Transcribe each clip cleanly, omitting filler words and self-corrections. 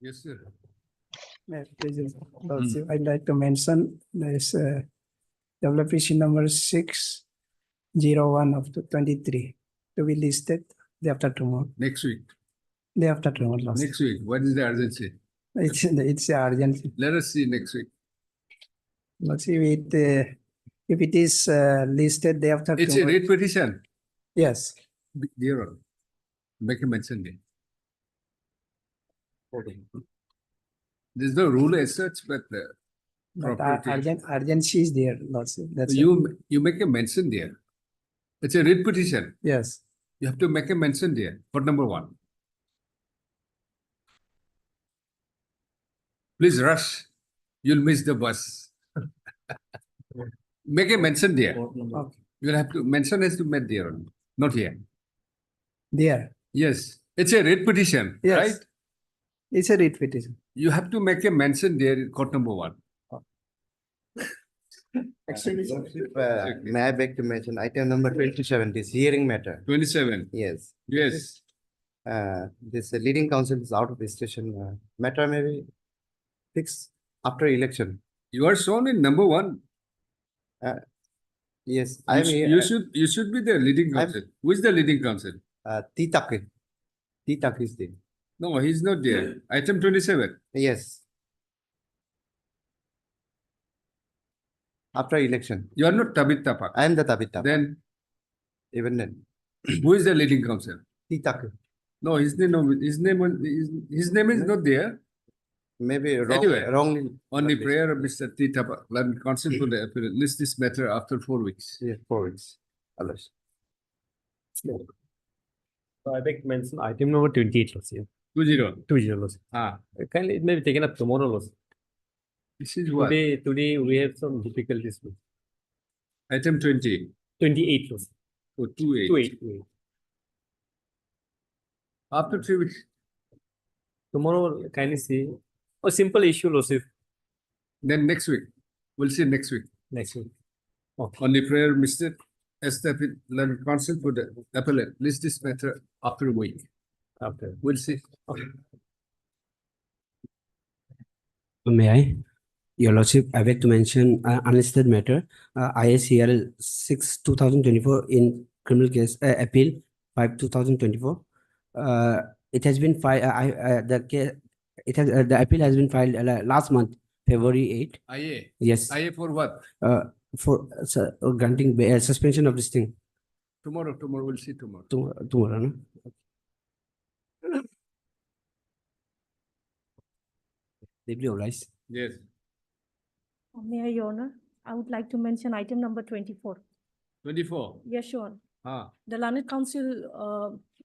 Yes, sir. I'd like to mention there's WPC number 601 of 23 to be listed day after tomorrow. Next week. Day after tomorrow. Next week. What is the urgency? It's urgent. Let us see next week. Let's see if it is listed day after It's a tomorrow. writ petition. Yes. Dear Honor, make a mention there. There's no rule as such, but But property. urgency is there. That's it. You make a mention there. It's a writ petition. Yes. You have to make a mention there for number one. Please rush. You'll miss the bus. Make a mention there. Okay. You'll have to mention has to be made there, not here. There. Yes, it's a writ petition, Yes. right? It's a writ petition. You have to make a mention there in court number one. Actually, may I beg to mention item number 27, this hearing matter. 27. Yes. Yes. This leading counsel is out of the station. Matter may be fixed after election. You are shown in number one. Yes, I am here. You should be the leading counsel. Who is the leading counsel? Titak is there. No, he's not there. Item 27. Yes. After election. You are not Tabit Tapak. I am the Tabita. Then Even then. who is the leading counsel? Titak. No, his name is not there. Maybe wrong, Anyway, wrongly. On the prayer of Mr. T. Tapak, let me counsel to the appeal. List this matter after 4 weeks. Yes, 4 weeks. Alas. So I beg to mention item number 28 loss here. 20. Loss. Ah, Kindly it may be taken up tomorrow loss. this is what? Today we have some difficulties with Item 20. 28 loss. Oh, 28. 28. After 3 weeks. Tomorrow kindly see a simple issue loss if Then next week. We'll see next week. next week. Okay. On the prayer of Mr. Estafil, learned counsel for the appellate. List this matter after a week. After. We'll see. Okay. May I? Your Lordship, I beg to mention unlisted matter, ISCL 6/2024 in criminal case appeal 5/2024. It has been filed. The appeal has been filed last month, February 8. IA. Yes. IA for what? For granting suspension of this thing Tomorrow we'll see tomorrow. tomorrow. No? Deeply obliged. Yes. May I, Your Honor? I would like to mention item number 24. 24. Yes, Your Honor. Ah. The learned counsel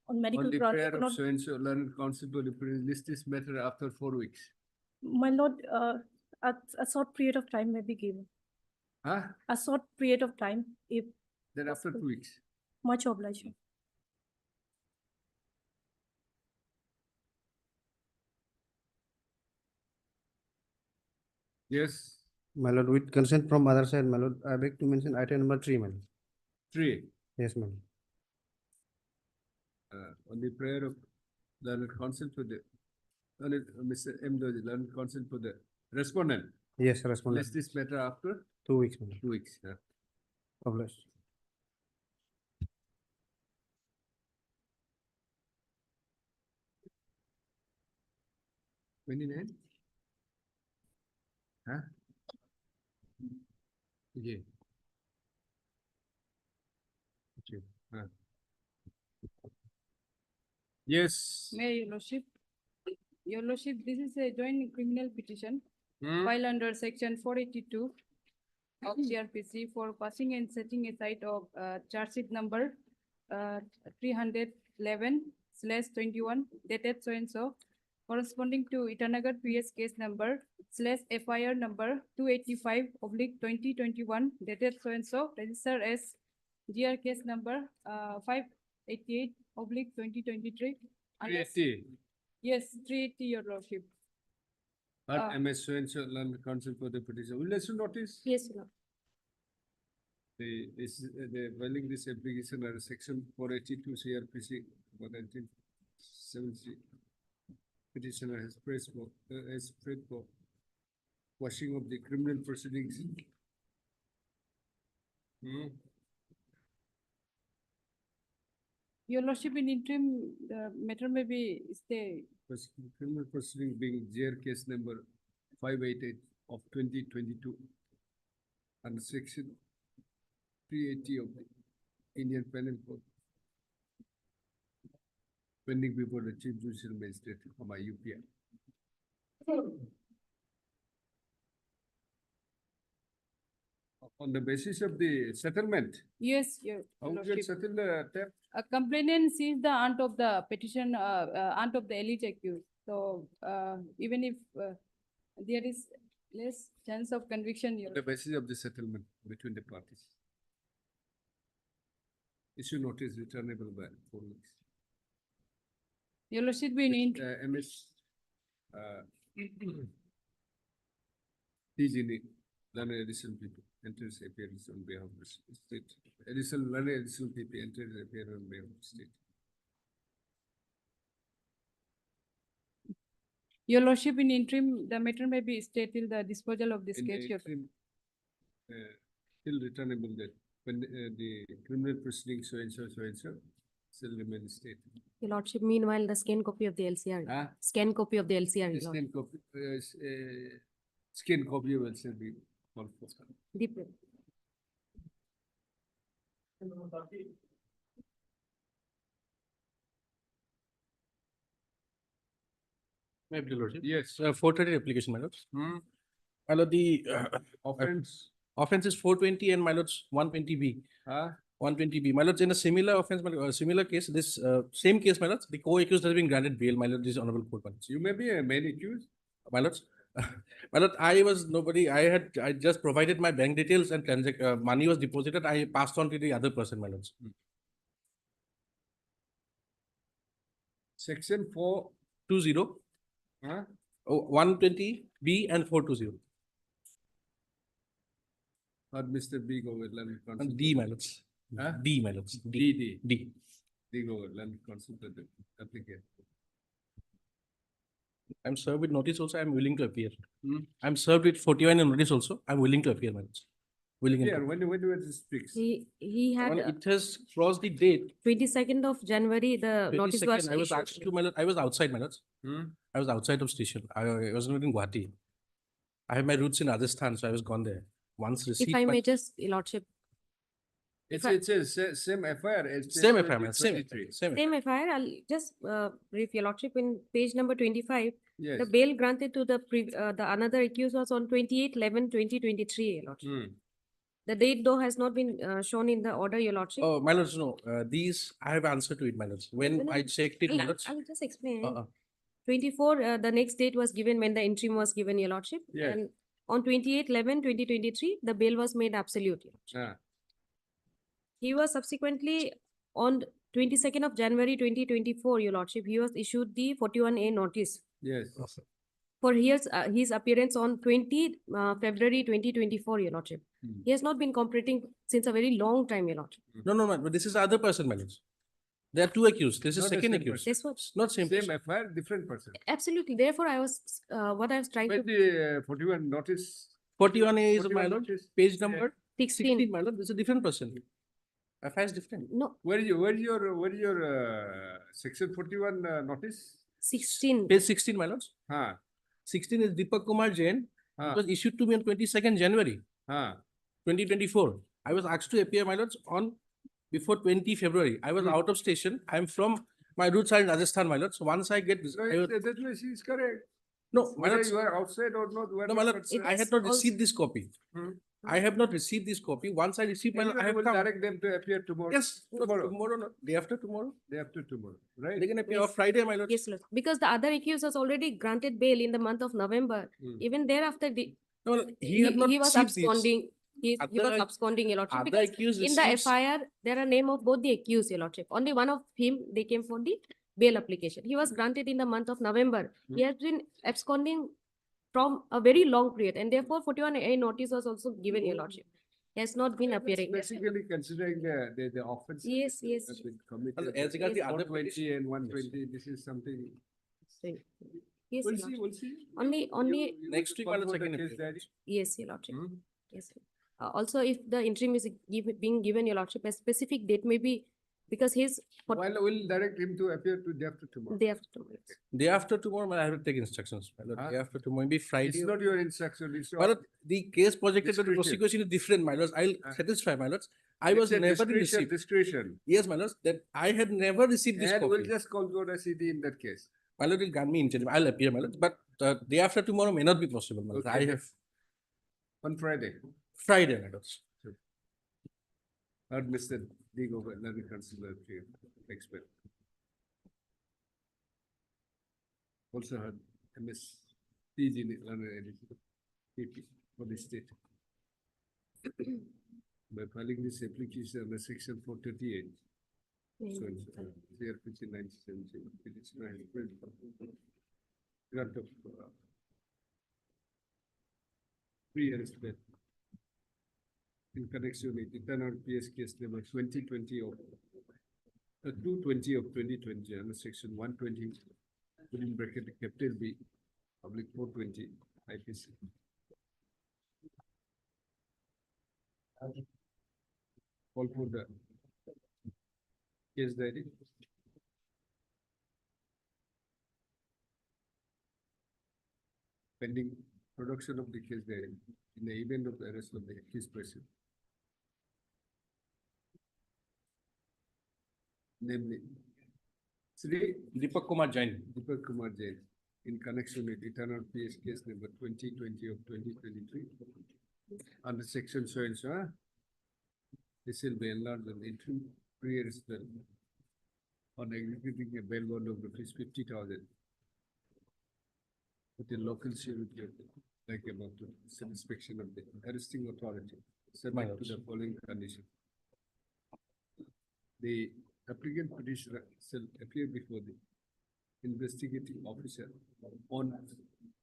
on medical On the ground prayer could of not, so and so learned counsel to list this matter after 4 weeks. my lord, a short period of time may be given. Huh? A short period of time, if Then after 2 weeks. much obliged. Yes. My lord, with consent from other side, my lord, I beg to mention item number 3, my lord. 3. Yes, my lord. On the prayer of learned counsel for the Mr. M. Doji, learned counsel for the respondent. Yes, respondent. List this matter after 2 weeks, my lord. 2 weeks. Yeah. Obliged. $29? Huh? Yeah. Okay. Huh. Yes. May Your Lordship. Your Lordship, this is a joint criminal petition Hmm? filed under section 482 of CRPC for passing and setting aside of charge sheet number 311/21 dated so and so, corresponding to Itanagar PS case number /FIR number 285/2021 dated so and so, registered as GR case number 588/2023. 380. Yes, 380, Your Lordship. But MS so and so learned counsel for the petition. Will you notice? Yes, Your Lord. The filing this application under section 482 CRPC 1970. petitioner has prayed for quashing of the criminal proceedings. Your lordship, in interim, the matter may be stay. Criminal proceeding being JR case number 588 of 2022 under section 380 of the Indian Penal Code, pending before the Chief Judicial Magistrate of my UPI. On the basis of the settlement, Yes, your how we lordship. can settle the theft? A complainant sees the aunt of the petition, aunt of the alleged accused. So, even if there is less chance of conviction, your On the basis of the settlement between the parties. Issue notice returnable by 4 weeks. your lordship, in interim. MS TGN, learned additional people, enters appearance on behalf of the state. Learned additional people enters appearance on behalf of the state. Your lordship, in interim, the matter may be stayed till the disposal of this In the case. Your interim, still returnable that when the criminal proceeding so and so still remain state. Your lordship, meanwhile, the scan copy of the LCR, scan copy of the LCR. your lordship. Scan copy, scan copy will still be called for. The- May I please, lordship? Yes. 430 application, my lords. Hmm. My lord, the Offense. offense is 420 and my lords 120B. Huh? 120B. My lords, in a similar offense, similar case, this same case, my lords, the co-accused has been granted bail, my lord, this honorable court. My lords. You may be a main accused. My lords, my lord, I was nobody, I just provided my bank details and money was deposited, I passed on to the other person, my lords. Section 4, 20, huh? 120B and 420. Or Mr. B go with learned counsel. And D, my lords. Huh? D, my lords. D. D. Go with learned counsel to the applicant. I'm served with notice also, I'm willing to appear. Hmm? I'm served with 41 and notice also, I'm willing to appear, my lords. Willing Yeah, and. when was this fixed? He had Well, it has crossed the date. 22nd of January, the notice was 22nd, I was issued. asked to, my lord, I was outside, my lords. Hmm? I was outside of station. I was not in Guwahati. I have my roots in Rajasthan, so I was gone there. Once received. If I my- may just, your lordship, It's I- a same FIR. as Same page FIR, man, same, 23. same. same FIR, I'll just brief your lordship in page number 25. Yes. The bail granted to the another accused was on 28/11/2023, your lordship. Hmm. The date though has not been shown in the order, your lordship. Oh, my lords, no, these, I have answer to it, my lords. When No, no, I checked it, my lords. I'll just explain. Uh-uh. 24, the next date was given when the interim was given, your lordship. Yes. And on 28/11/2023, the bail was made absolute. Your lordship. Ah. He was subsequently on 22nd of January 2024, your lordship, he was issued the 41A notice Yes. for his appearance on 20 February 2024, your lordship. Hmm. He has not been cooperating since a very long time, your lordship. No, no, but this is the other person, my lords. There are two accused. This is Not the second same accused. This was Not same. Same person. FIR, different person. absolutely, therefore I was, what I was trying But to, the 41 notice. 41A is my 41 lord, notice. page Yeah. number 16, 16, my lord. This is a different person. FIR is different. no, Where is your section 41 notice? 16. Page 16, my lords. Huh? 16 is Deepak Kumar Jain. It Huh? was issued to me on 22nd January Huh? 2024. I was asked to appear, my lords, on before 20 February. I was Hmm. out of station. I am from, my roots are in Rajasthan, my lords. So once I get this, No, I was- that way she is correct. no, my Whether lords, you are outside or not. no, my lords, I had not also- received this copy. Hmm. I have not received this copy. Once I receive, my lord, I You have will come. direct them to appear tomorrow. Yes, Tomorrow. tomorrow, no, day after tomorrow. Day after tomorrow, right? They can appear Yes. on Friday, my lord. Yes, Lord. Because the other accused was already granted bail in the month of November. Hmm. Even thereafter, No, no, he had not he was received this. absconding. He was Other- absconding, your lordship. Other Because accused in the receives- FIR, there are name of both the accused, your lordship. Only one of him, they came for the bail application. He was granted in the month of November. He has been absconding from a very long period, and therefore 41A notice was also given, your lordship. He has not been That's appearing. basically considering the offense. Yes, yes. Has been committed. As regards the other 20 and 120, this is something So, yes, We'll Your see, Lordship. we'll see. Only- Next week, my lord, Call for the second case appeal. diary. Yes, Your Lordship. Hmm? Yes. Also, if the interim is being given, Your Lordship, a specific date may be, because his Well, we'll direct him to appear to day after tomorrow. day after tomorrow. Day after tomorrow, I have to take instructions. My lord. Huh? Day after tomorrow, maybe Friday. It's not your instruction, it's My your. lord, the case projected to the Discretion. prosecution is different, my lords. I'll Ah. satisfy, my lords. I was It's a never discretion, received. discretion. Yes, my lords, that I had never received this And we'll copy. just call for a CD in that case. My lord will grant me interim. I'll appear, my lord, but day after tomorrow may not be possible, my lord. Okay, I then. have On Friday. Friday, my lords. Heard Mr. Digo, another consular expert. Also heard MS PG learner editor, PP for the state. By filing this application under section 438. So it's CRPC 97, it is grant of 3 years bail in connection with Dishonored PS case number 2020 of 220 of 2020 under section 120 within bracket capital B public 420 IPC. Call for the case diary. Pending production of the case diary in the event of the arrest of the accused person. Namely, Sri Deepak Kumar Jain. Deepak Kumar Jain in connection with Dishonored PS case number 2020 of 2023 under section so and so. This will be enlarged on interim pre-arrest bail on executing a bail bond of rupees 50,000 with the local security of like about the satisfaction of the arresting authority subject to the following condition. The applicant petitioner shall appear before the investigating officer on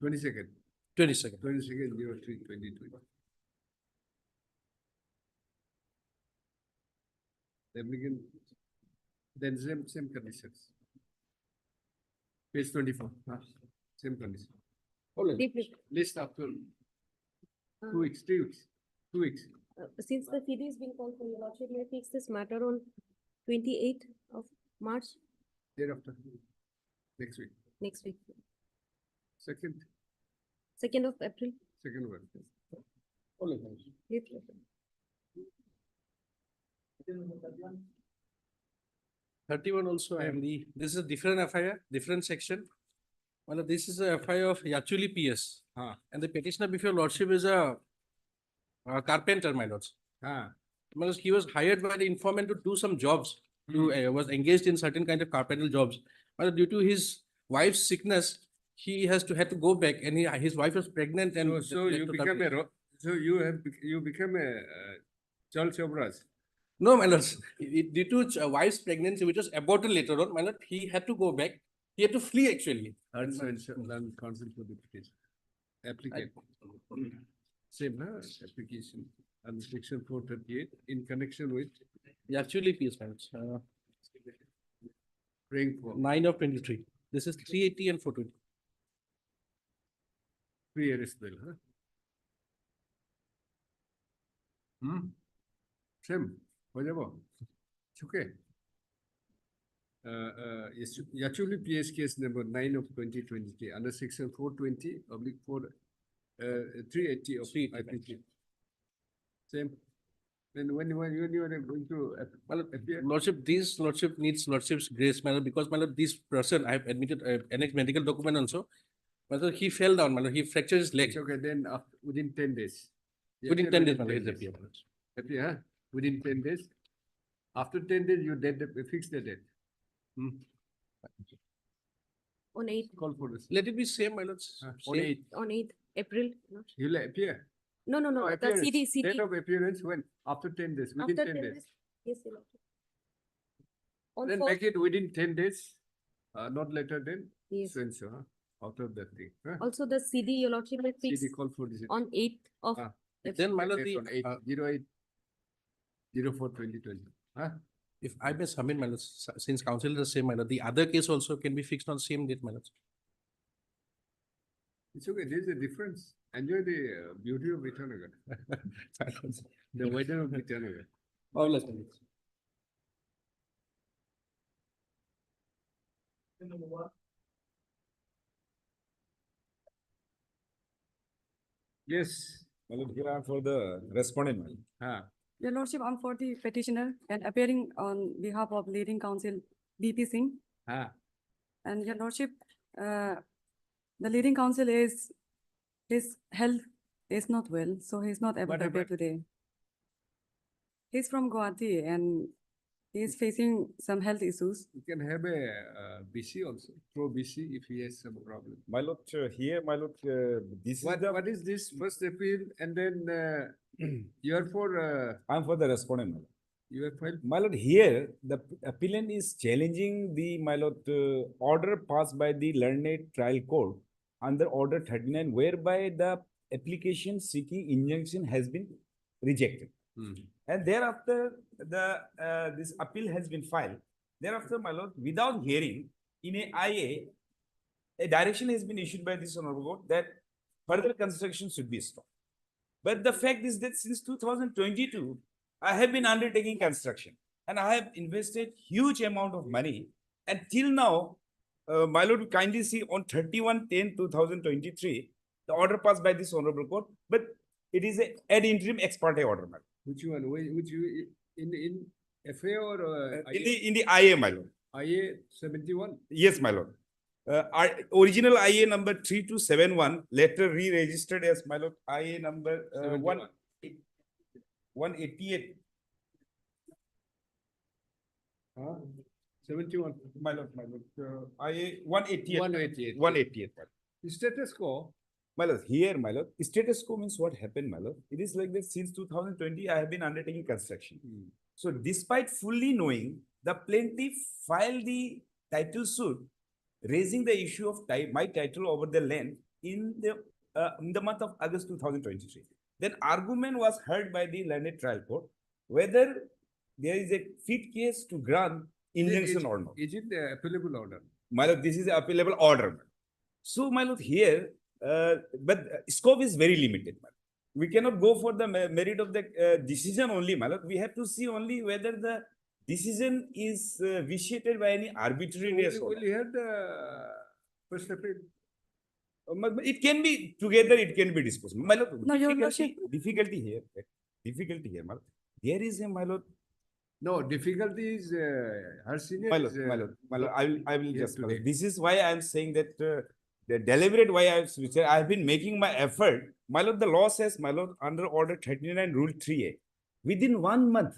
22nd, 22nd. 22nd/03/2020. The applicant, then same conditions. Page 24, same condition. Deeply. List after Uh, 2 weeks, 3 weeks, 2 weeks. Since the CD is being called for, Your Lordship, may I fix this matter on 28th of March Thereafter, next week, next week, second 2nd of April. one. Deeply. 31 also, I am this is a different FIR, different section. Well, this is a FIR of Yachuli PS. And the petitioner before lordship is a carpenter, my lords. Because he was hired by the informant to do some jobs. He was engaged in certain kind of carpentry jobs. But due to his wife's sickness, he had to go back, and his wife was pregnant. And So you become a, so you become a Charles Obras. No, my lords. Due to wife's pregnancy, which was aborted later on, my lord, he had to go back. He had to flee actually. Learn counsel for the petition. Applicant. Same, application and section 438 in connection with Actually, PS, my lords. praying for 9 of 23. This is 380 and 420. pre-arrest bail, Same, whatever. It's okay. Yes, Yachuli PS case number 9 of 2023 under section 420 oblique 380 of 380. IPC. Same. Then when you are going to appear, Lordship, this lordship needs lordship's grace, my lord, because my lord, this person, I have admitted, annexed medical document also. My lord, he fell down, my lord, he fractured his leg. it's okay, then within 10 days. You Within appear 10 days, my lord, he's appear. Appear, huh? Within 10 days. After 10 days, you fix the date. On 8th, Call for this. Let it be same, my lord. On Same. 8th, on 8th April. you will appear. No, No, the appearance. CD. Date of appearance when? After 10 days, within After 10 days. Yes, Your Lordship. On Then 4th, make it within 10 days, not later than yes. so and so, out of that thing. Also, the CD, Your Lordship, may fix CD call for this. on 8th of Ah. Then, my lord, Date on 8, 08/04/2020. if I may submit, my lord, since counsel is the same, my lord, the other case also can be fixed on same date, my lord. It's okay, there's a difference. Enjoy the beauty of Itanagar. The weather of Itanagar. Marvelous. Yes. Well, here I am for the respondent. Madam. Ah, Your Lordship, I'm for the petitioner and appearing on behalf of leading counsel BP Singh. ah. And Your Lordship, the leading counsel is, his health is not well, so he's not able What to appear happened? today. He's from Guwahati and he's facing some health issues. You can have a BC also, pro BC if he has some problem. My lord, here, my lord, this What, is the, what is this first appeal and then you are for, I am for the respondent. My lord. you have filed? My lord, here, the appellant is challenging the, my lord, order passed by the learned trial court under order 39, whereby the application seeking injunction has been rejected. Hmm. And thereafter, the this appeal has been filed. Thereafter, my lord, without hearing, in a IA, a direction has been issued by this honorable court that further construction should be stopped. But the fact is that since 2022, I have been undertaking construction and I have invested huge amount of money. And till now, my lord, kindly see on 31/10/2023, the order passed by this honorable court, but it is a ad interim ex parte order, my lord. Which one? Which you, in FA or In the IA, my lord. IA 71? Yes, my lord. Original IA number 3271, later re-registered as my lord IA number 188. Huh? 71. My lord, IA 188. 188. 188. my lord. Status quo. My lord, here, my lord, status quo means what happened, my lord. It is like that since 2020, I have been undertaking construction. So, despite fully knowing, the plaintiff filed the title suit, raising the issue of my title over the land in the month of August 2023. Then argument was heard by the learned trial court whether there is a fit case to grant injunction or not. Is it the appellable order? My lord, this is the appellable order. So, my lord, here, but scope is very limited. My lord. We cannot go for the merit of the decision only, my lord. We have to see only whether the decision is vitiated by any arbitrariness. Will you hear the first appeal? It can be together, it can be disposed. My lord, No, your difficulty here, my lord. There is a, my lord. No, difficulty is her senior. My lord, I will here just. today. This is why I am saying that the deliberate why I have been making my effort. My lord, the law says, my lord, under order 39, rule 3A, within 1 month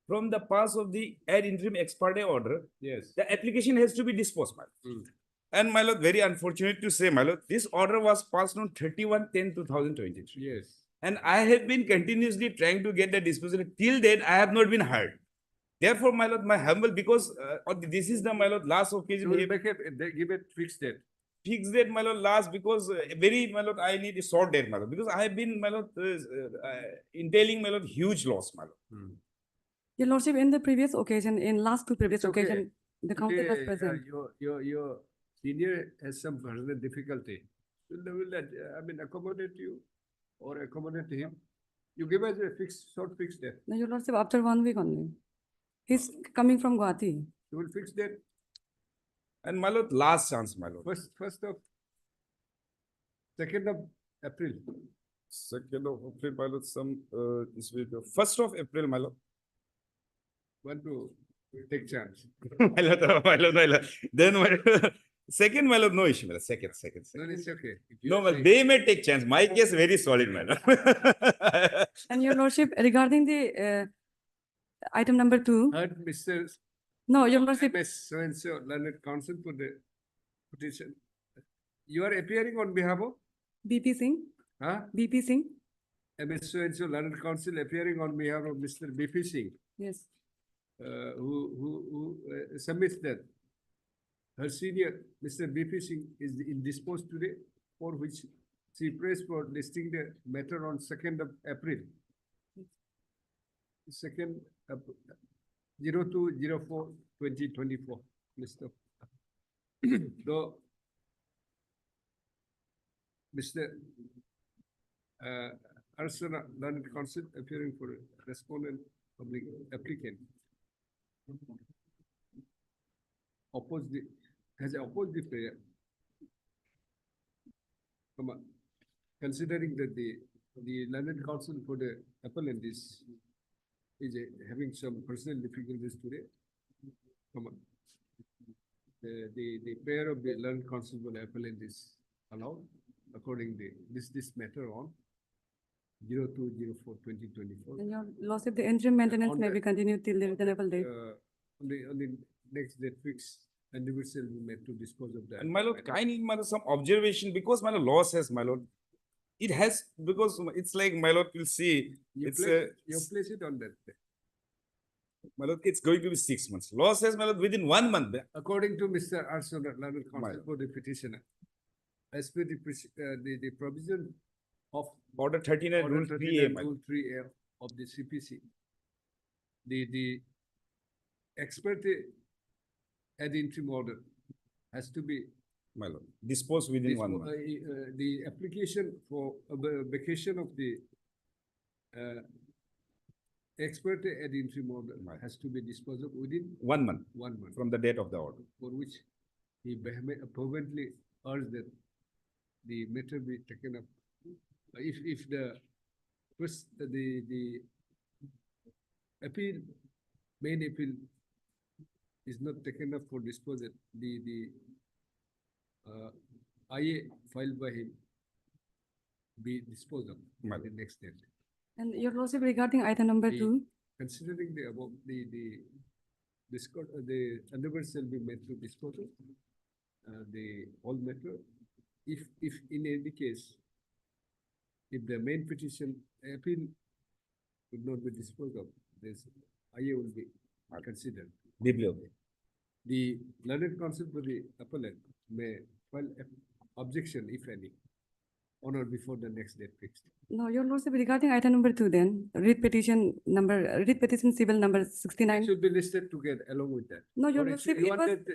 from the pass of the ad interim ex parte order, Yes. the application has to be disposed, my lord. And my lord, very unfortunate to say, my lord, this order was passed on 31/10/2023. Yes. And I have been continuously trying to get the disposal. Till then, I have not been heard. Therefore, my lord, my humble, because this is the, my lord, last occasion. You will make it, they give it fixed date. Fixed date, my lord, last, because very, my lord, I need a short date, my lord, because I have been, my lord, entailing, my lord, huge loss, my lord. Your Lordship, in the previous occasion, in last two previous It's okay. occasion, the counsel was present. Your senior has some personal difficulty. Will I mean, accommodate you or accommodate him? You give us a short fixed date. No, Your Lordship, after 1 week only. He's coming from Guwahati. You will fix date And my lord, last chance, my lord. 2nd of April. 2nd of April, my lord, this week, 1st of April, my lord. Want to take chance. My lord. Then, my lord, second, my lord, no issue, my lord. Second. No, it's okay. If you No, are but saying- they may take chance. My case very solid, my lord. And Your Lordship, regarding the item number 2, Heard Mr. no, Your Lordship, MS so-and-so learned counsel for the petition. You are appearing on behalf of, BP Singh, huh? BP Singh, MS so-and-so learned counsel appearing on behalf of Mr. BP Singh, yes. who submits that her senior, Mr. BP Singh, is indisposed today, for which she prays for listing the matter on 2nd of April. 2nd, 02/04/2024, list of. Though Mr. Arsenal, learned counsel appearing for respondent public applicant. Has opposed the prayer. Considering that the learned counsel for the appellant is having some personal difficulties today. The prayer of the learned counsel for the appellant is allowed according to this matter on 02/04/2024. And your lordship, the interim maintenance on may the- be continued till the reasonable date. On the next date fix, and the will be made to dispose of that. And my lord, I need my lord, some observation because my lord, law says, my lord, it has, because it's like my lord will see, You it's place it on that day. my lord, it's going to be 6 months. Law says, my lord, within 1 month. According to Mr. Arsenal, learned counsel Right. for the petitioner, as per the provision of Order 39, Order rule 39, 3A, my lord. Rule 3A of the CPC, the expert ad interim order has to be My lord, dispose within 1 month. the application for vacation of the expert ad interim order Right. has to be disposed of within 1 month 1 month, from the date of the order. for which he fervently urged that the matter be taken up. If the first, the appeal, main appeal is not taken up for disposal, the IA filed by him be disposed of My at the next date. And your lordship, regarding item number The- 2, Considering the above, the endeavor shall be made to dispose of the whole matter. If in any case, if the main petition appeal would not be disposed of, this IA will be considered. Deeply okay. The learned counsel for the appellant may file objection, if any, on or before the next date fixed. no, your lordship, regarding item number 2 then, writ petition civil number It 69. should be listed together along with that. No, your Or lordship, you it was, wanted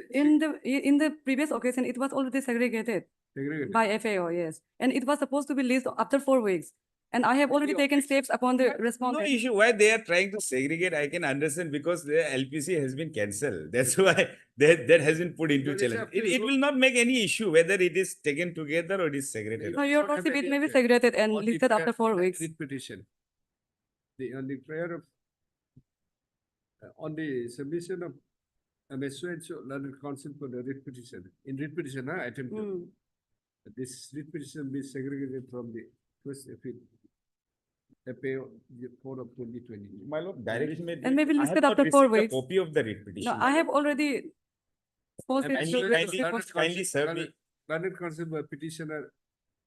in the previous occasion, it was already segregated segregated. by FAO, yes. And it was supposed to be leased after 4 weeks. And I have already taken steps upon the No respondent. issue why they are trying to segregate, I can understand because the LPC has been cancelled. That's why that has been put into But it's challenge. up to It you. will not make any issue whether it is taken together or it is segregated. No, your Not have lordship, it any may be effect segregated and on the listed after prayer- 4 weeks. writ petition. On the prayer of, on the submission of so learned counsel for the writ petition, in writ petition, item 2. Mm. This writ petition be segregated from the first appeal. FAO 4 of 2020. My lord, direction may. And maybe I have listed not after 4 received a weeks. copy of the writ petition. No, I have already posted. And to so kindly- request- kindly serve me. Learned counsel by petitioner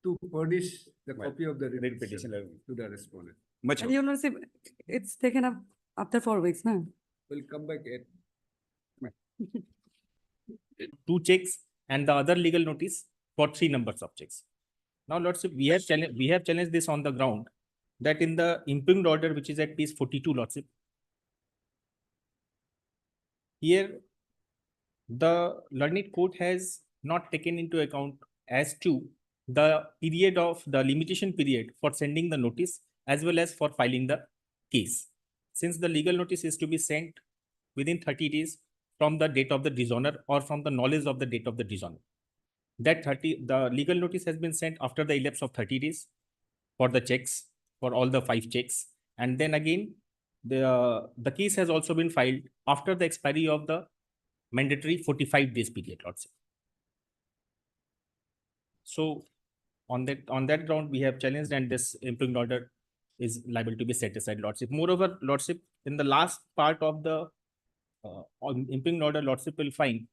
to furnish the Right. copy of the Writ writ petition. petition to the respondent. Much. And your lordship, it's taken up after 4 weeks, no? We'll come back at 2 checks and the other legal notice for 3 numbers of checks. Now, Lordship, we have challenged this on the ground that in the impugned order, which is at page 42, Lordship, here the learned court has not taken into account as to the period of the limitation period for sending the notice as well as for filing the case. Since the legal notice is to be sent within 30 days from the date of the dishonor or from the knowledge of the date of the dishonor. The legal notice has been sent after the elapse of 30 days for the checks, for all the 5 checks. And then again, the case has also been filed after the expiry of the mandatory 45 days period, Lordship. So on that ground, we have challenged and this impugned order is liable to be set aside, Lordship. Moreover, Lordship, in the last part of the impugned order, Lordship will find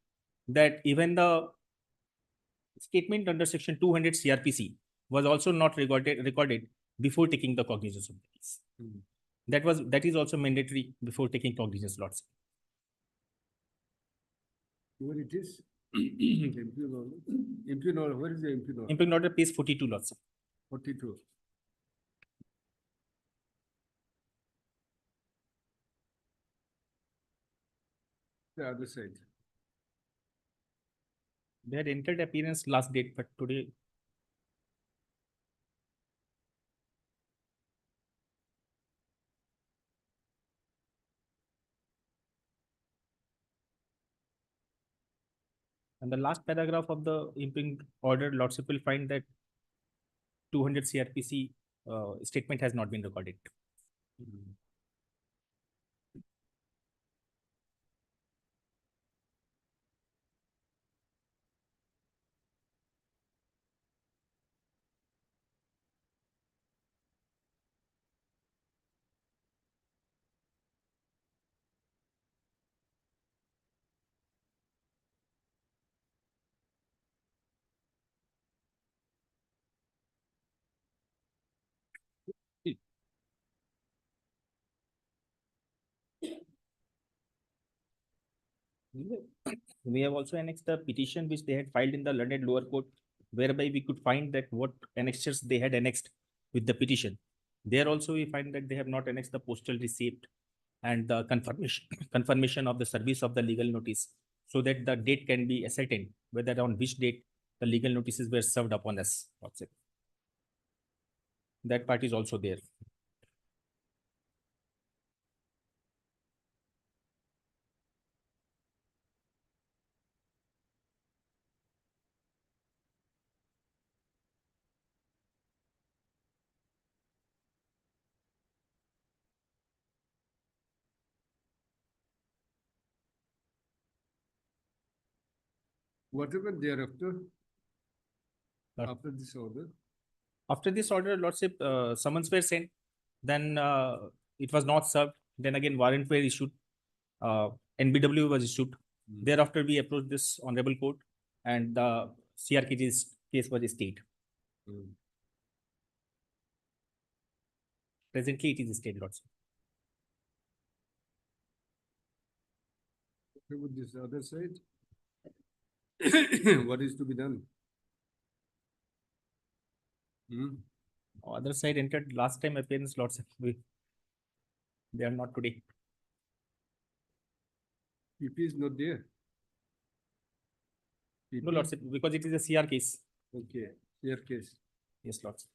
that even the statement under section 200 CRPC was also not recorded before taking the cognizance of the case. That is also mandatory before taking cognizance, Lordship. where it is. Impugned order. Impugned order. Where is the impugned order? Impugned order, page 42, Lordship. 42. The other side. They had entered appearance last date, but today And the last paragraph of the imping order, Lordship will find that 200 CRPC statement has not been recorded. We have also annexed the petition which they had filed in the learned lower court, whereby we could find that what annexures they had annexed with the petition. There also we find that they have not annexed the postal receipt and the confirmation of the service of the legal notice, so that the date can be ascertained whether on which date the legal notices were served upon us. That part is also there. Whatever thereafter, Lord- after this order, After this order, Lordship, summons were sent, then it was not served. Then again, warrant were issued. NBW was issued. Thereafter, we approached this honorable court, and the CRKG's case was stayed. Presently, it is stayed, Lordship. what about this other side? What is to be done? Other side entered last time appearance, Lordship. They are not today. PP is not there. No, Lordship, because it is a CR case. Okay, your case. Yes, Lordship.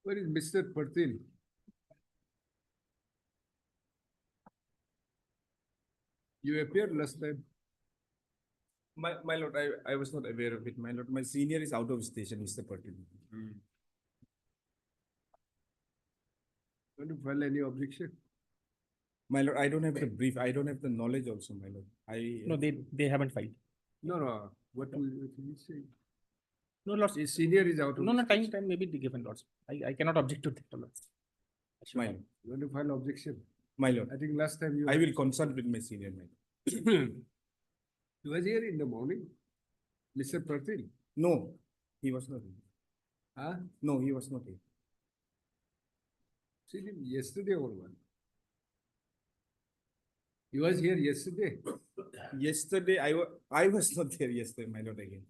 Where is Mr. Patil? You appeared last time. My lord, I was not aware of it, my lord. My senior is out of station, Mr. Patil. Want to file any objection? My lord, I don't have the brief, I don't have the knowledge also, my lord. No, they haven't filed. No, what will you say? No, Lordship. His senior is out of. No, time may be given, Lordship. I cannot object to that, Lordship. My lord, You want to file objection? my lord, I think last time you. I will consult with my senior, my lord. He was here in the morning. Mr. Patil. No, he was not here. Huh? No, he was not here. Seen him yesterday or what? He was here yesterday. Yesterday, I was not there yesterday, my lord, again.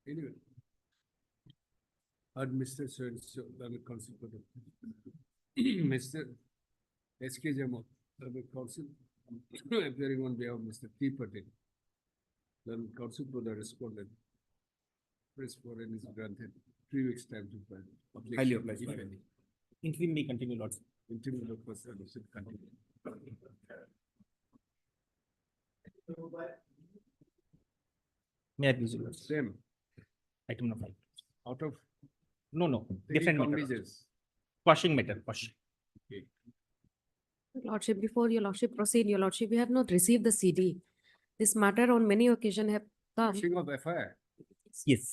Anyway. Heard Mr. So, the council. Mr. S.K. Jamo, the council, appearing on behalf of Mr. T. Patil. Then council to the respondent. Respondent is granted 3 weeks time to file. Highly objection, obliged, if my lord. any. Interim may continue, Lordship. Interim of course, should continue. May I please, Lordship? Same, Item number 5. out of No, 3 different matter. cognizance. Quashing matter, quashing. Lordship, before your lordship proceed, your lordship, we have not received the CD. This matter on many occasions have come. Pushing of FIR. Yes.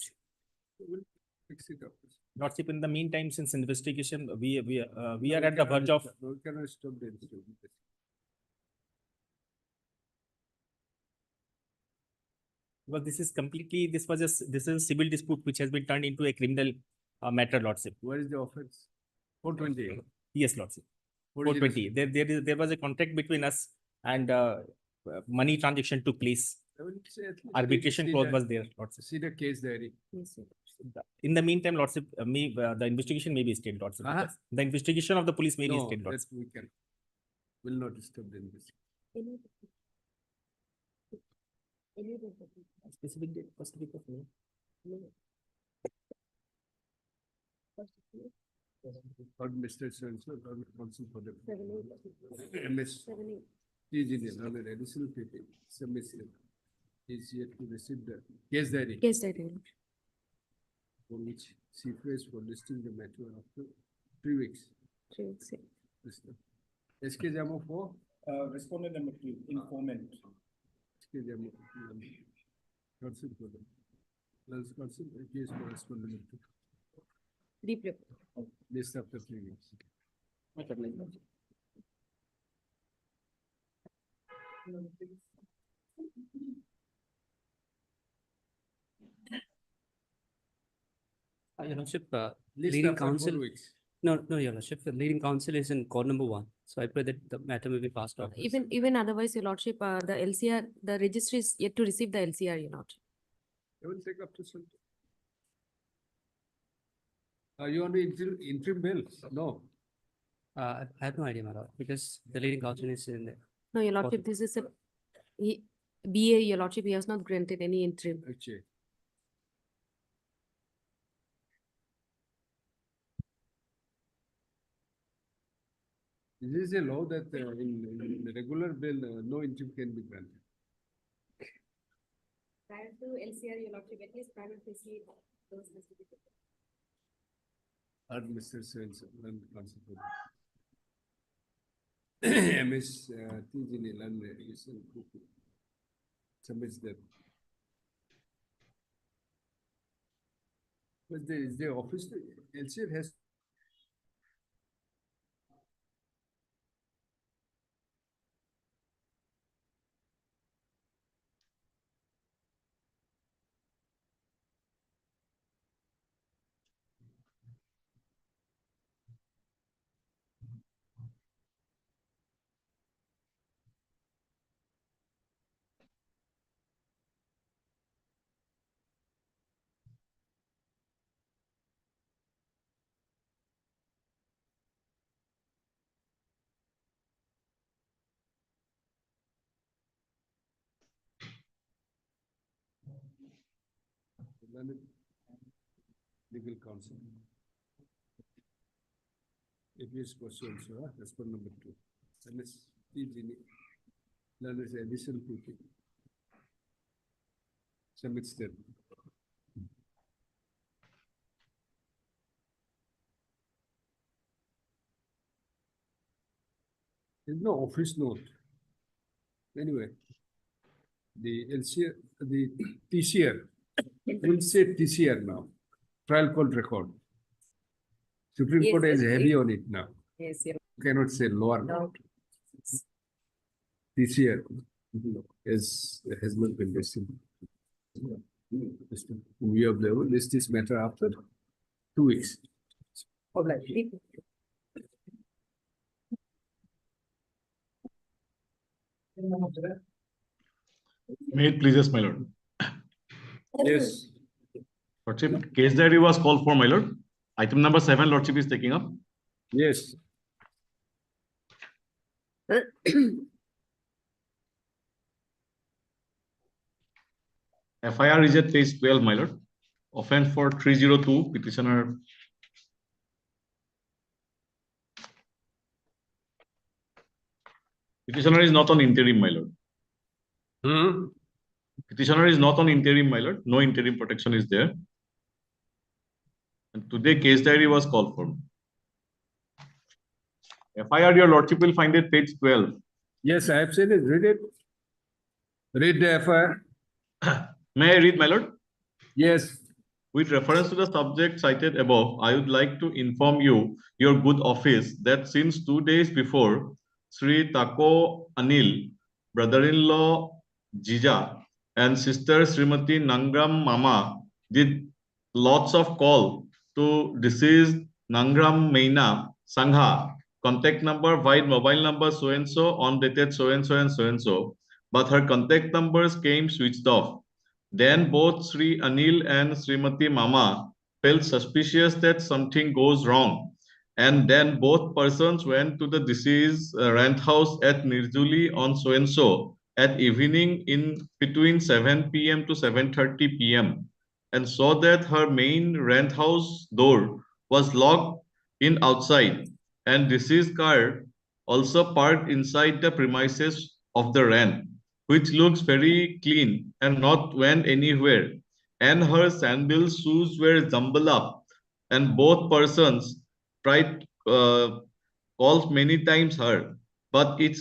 We'll fix it up. Lordship, in the meantime, since investigation, we are at the verge of. We cannot stop the investigation. Because this is completely, this is a civil dispute which has been turned into a criminal matter, Lordship. What is the offense? 420. Yes, Lordship. What is it? 420. There was a contract between us, and money transaction took place. I will say at least Arbitration see clause the- was there, Lordship. See the case diary. Yes, sir. In the meantime, Lordship, the investigation may be stayed, Lordship. Uh-huh. because The investigation of the police may be No, stayed, that Lordship. we can. Will not disturb the investigation. Specific date, first week of May. Or Mr. So-and-so, or counsel for the MS. Is in an additional PP, submission is yet to receive the case diary. Case diary. For which she prays for listing the matter after 3 weeks. 3 weeks. SK Jamo for Respondent number 2, informant. SK Jamo. Counsel for the Lance counsel, case for respondent to Replay. list after 3 weeks. Your Lordship, List leading after 4 counsel, weeks. no, Your Lordship, the leading counsel is in court number 1. So I pray that the matter may be passed off. Even otherwise, Your Lordship, the LCR, the registry is yet to receive the LCR, Your Lordship. It will take up to some. You want to interim bill? No. I have no idea, my lord, because the leading counsel is in there. No, Your Lordship, this is BA, Your Lordship, he has not granted any interim. Actually. This is a law that in the regular bill, no interim can be granted. Prior to LCR, Your Lordship, at least private facility, those has to be taken. Or Mr. Sens, counsel for that. MS TG Land submits that. But the office, LCR has. Legal counsel. If is pursuant, so that's for number 2. Unless learn is additional PP. Submits that. There's no office note. Anyway, the LCR, the TCR, we'll say TCR now, trial court record. Supreme Yes, Court is yes, heavy yes. on it now. Yes, Your You cannot say lower court. TCR has not been listed. We have the list this matter after 2 weeks. May it please us, my lord. Yes. Lordship, case diary was called for, my lord. Item number 7, Lordship is taking up. Yes. FIR is at page 12, my lord. Offense for 302, petitioner. Petitioner is not on interim, my lord. Petitioner is not on interim, my lord. No interim protection is there. And today case diary was called for. FIR, your lordship will find it page 12. Yes, I have seen it. Read it. Read the FIR. May I read, my lord? Yes. With reference to the subject cited above, I would like to inform you, your good office, that since 2 days before, Sri Tako Anil, brother-in-law Jija, and sister Srimati Nangram Mama did lots of call to deceased Nangram Meina Sangha, contact number, wide mobile number so-and-so, on dated so-and-so and so-and-so, but her contact numbers came switched off. Then both Sri Anil and Srimati Mama felt suspicious that something goes wrong. And then both persons went to the deceased rent house at Nirjuli on so-and-so at evening in between 7 p.m. to 7:30 p.m. and saw that her main rent house door was locked in outside, and deceased car also parked inside the premises of the rent, which looks very clean and not went anywhere. And her sandal shoes were jumbled up, and both persons tried calls many times her, but it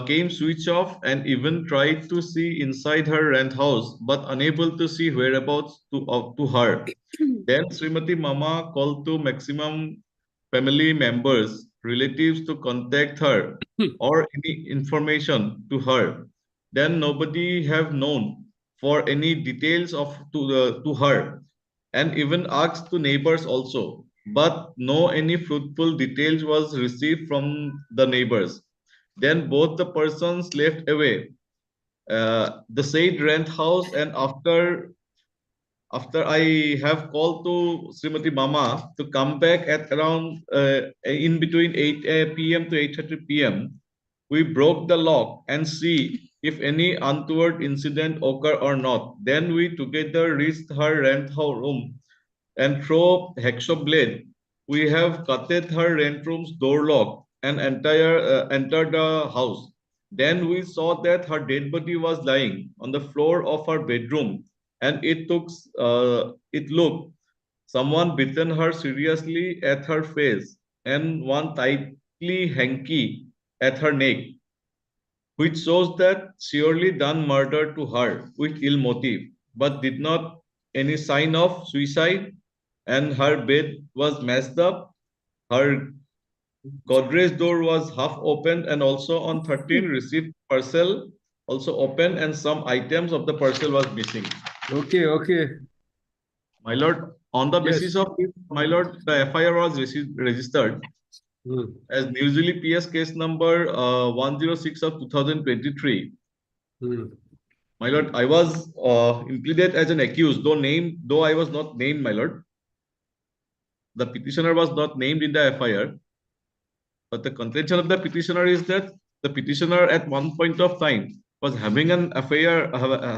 came switch off, and even tried to see inside her rent house, but unable to see whereabouts to her. Then Srimati Mama called to maximum family members, relatives to contact her or any information to her. Then nobody have known for any details of to her, and even asked to neighbors also, but no any fruitful details was received from the neighbors. Then both the persons left away the said rent house, and after I have called to Srimati Mama to come back at around in between 8 p.m. to 8:30 p.m., we broke the lock and see if any untoward incident occur or not. Then we together reached her rent house room, and through hacksaw blade, we have cutted her rent room's door lock and entered the house. Then we saw that her dead body was lying on the floor of her bedroom, and it looked someone bitten her seriously at her face and one tightly hanky at her neck, which shows that surely done murder to her with ill motive, but did not any sign of suicide, and her bed was messed up. Her Godrej door was half opened, and also on 13 received parcel also open, and some items of the parcel was missing. Okay, okay. My lord, on the basis Yes. of this, my lord, the FIR was registered as New Zealand PS case number 106 of 2023. My lord, I was impleaded as an accused, though I was not named, my lord. The petitioner was not named in the FIR, but the contention of the petitioner is that the petitioner at one point of time was having an affair,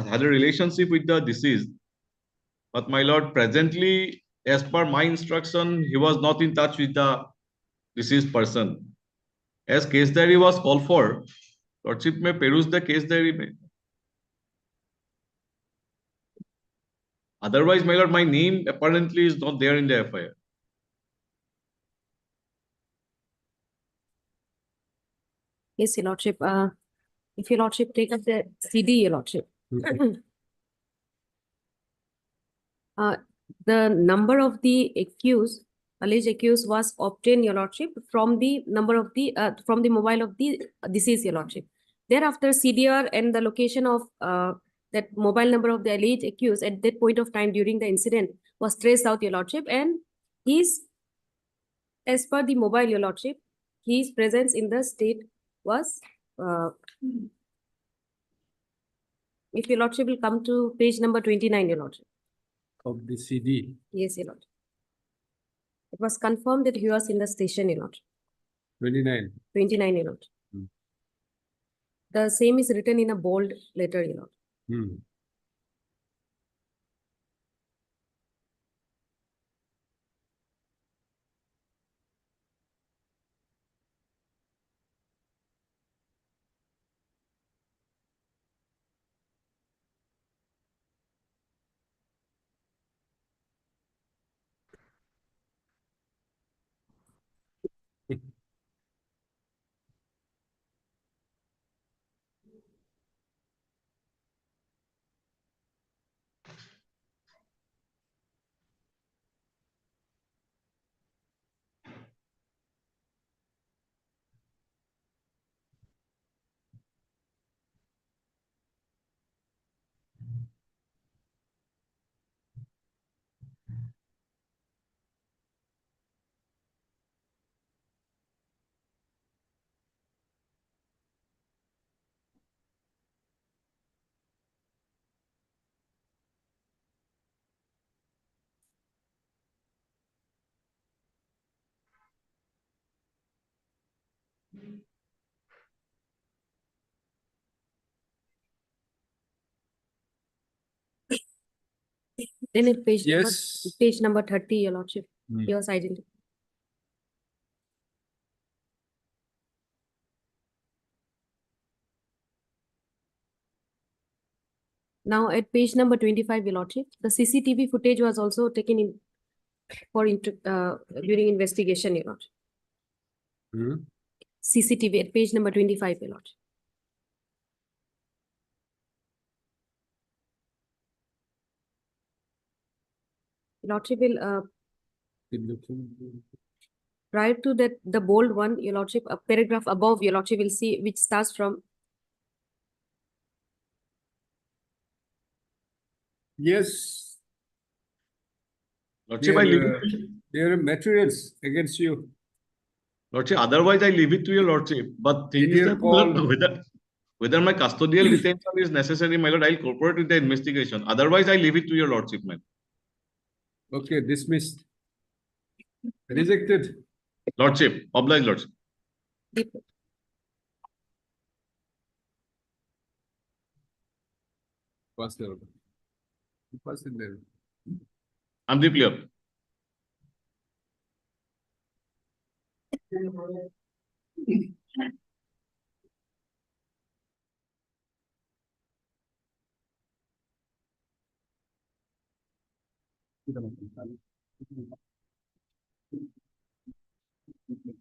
had a relationship with the deceased. But my lord, presently, as per my instruction, he was not in touch with the deceased person. As case diary was called for, lordship may peruse the case diary. Otherwise, my lord, my name apparently is not there in the FIR. Yes, Your Lordship. If Your Lordship take up the CD, Your Lordship. The number of the accused, alleged accused, was obtained, Your Lordship, from the number of the from the mobile of the deceased, Your Lordship. Thereafter, CDR and the location of that mobile number of the alleged accused at that point of time during the incident was traced out, Your Lordship, and his, as per the mobile, Your Lordship, his presence in the state was. If Your Lordship will come to page number 29, Your Lordship. Of the CD. Yes, Your Lordship. It was confirmed that he was in the station, Your Lordship. 29. 29, Your Lordship. The same is written in a bold letter, Your Lordship. Then at page Yes. page number 30, Your Lordship, he was identified. Now at page number 25, Your Lordship, the CCTV footage was also taken in during investigation, Your Lordship. Hmm? CCTV at page number 25, Your Lordship. Your Lordship will, prior to that, the bold one, Your Lordship, a paragraph above, Your Lordship will see which starts from. Yes, Lordship, I leave it. there are materials against you. Lordship, otherwise I leave it to your Lordship. But thing is Detailed that call. whether my custodial retention is necessary, my lord, I'll cooperate with the investigation. Otherwise, I leave it to your Lordship, man. Okay, dismissed. Rejected. Lordship, oblige Lordship. Pass the order. Pass it there. I'm deeply up.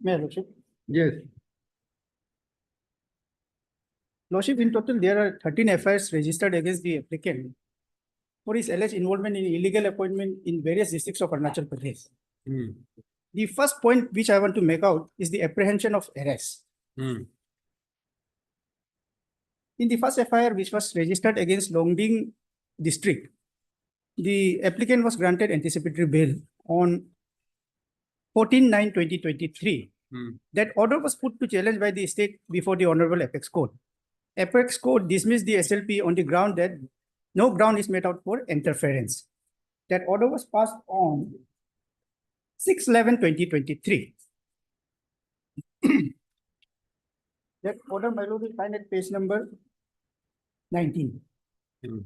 May I, Lordship? Yes. Lordship, in total, there are 13 FIRs registered against the applicant for his alleged involvement in illegal appointment in various districts of Arunachal Pradesh. Hmm. The first point which I want to make out is the apprehension of arrest. Hmm. In the first FIR, which was registered against Longding district, the applicant was granted anticipatory bail on 14/9/2023. Hmm. That order was put to challenge by the state before the Honorable Apex Court. Apex Court dismissed the SLP on the ground that no ground is made out for interference. That order was passed on 6/11/2023. That order, my lord, will find at page number 19. Hmm.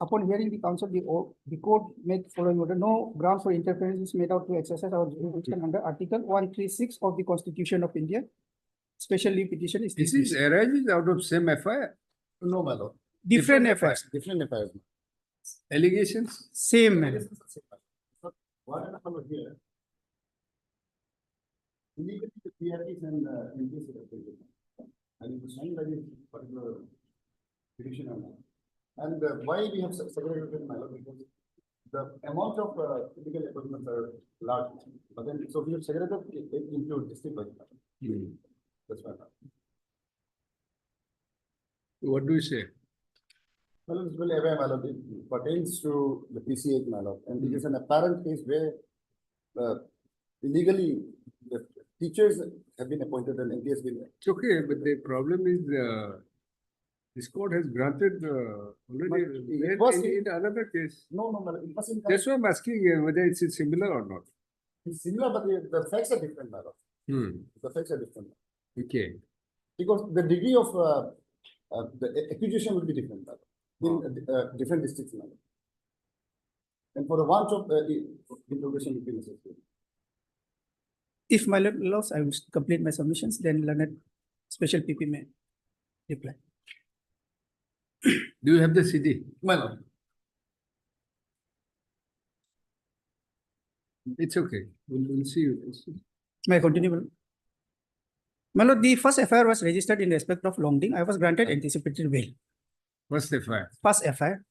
Upon hearing the counsel, the court made following order: no ground for interference is made out to exercise our jurisdiction under Article 136 of the Constitution of India. Special leave petition is This is arises out of same FIR. No, my lord. different affairs. Different affairs. Allegations. Same manner. What happened here? Illegally, the PRTs and NPS are taken. And it was signed by this particular petitioner. And why we have segregated, my lord, because the amount of illegal appointments are large. But then, so we have segregated it into district by district. Hmm. That's why. What do you say? Well, it's really aware, my lord. It pertains to the PCH, my lord. And it is an apparent case where illegally the teachers have been appointed and NT has been. It's okay, but the problem is this court has granted already it was in another case. No, my lord. It was in That's why I'm asking whether it's similar or not. It's similar, but the facts are different, my lord. Hmm. The facts are different. Okay. Because the degree of the accusation will be different, my lord, in different districts, my lord. And for the want of interrogation will be necessary. If my lord allows, I will complete my submissions, then learned special PP may reply. Do you have the CD? My lord. It's okay. We'll see you. May I continue, my lord? My lord, the first FIR was registered in respect of Longding. I was granted anticipatory bail. What's the FIR? First FIR.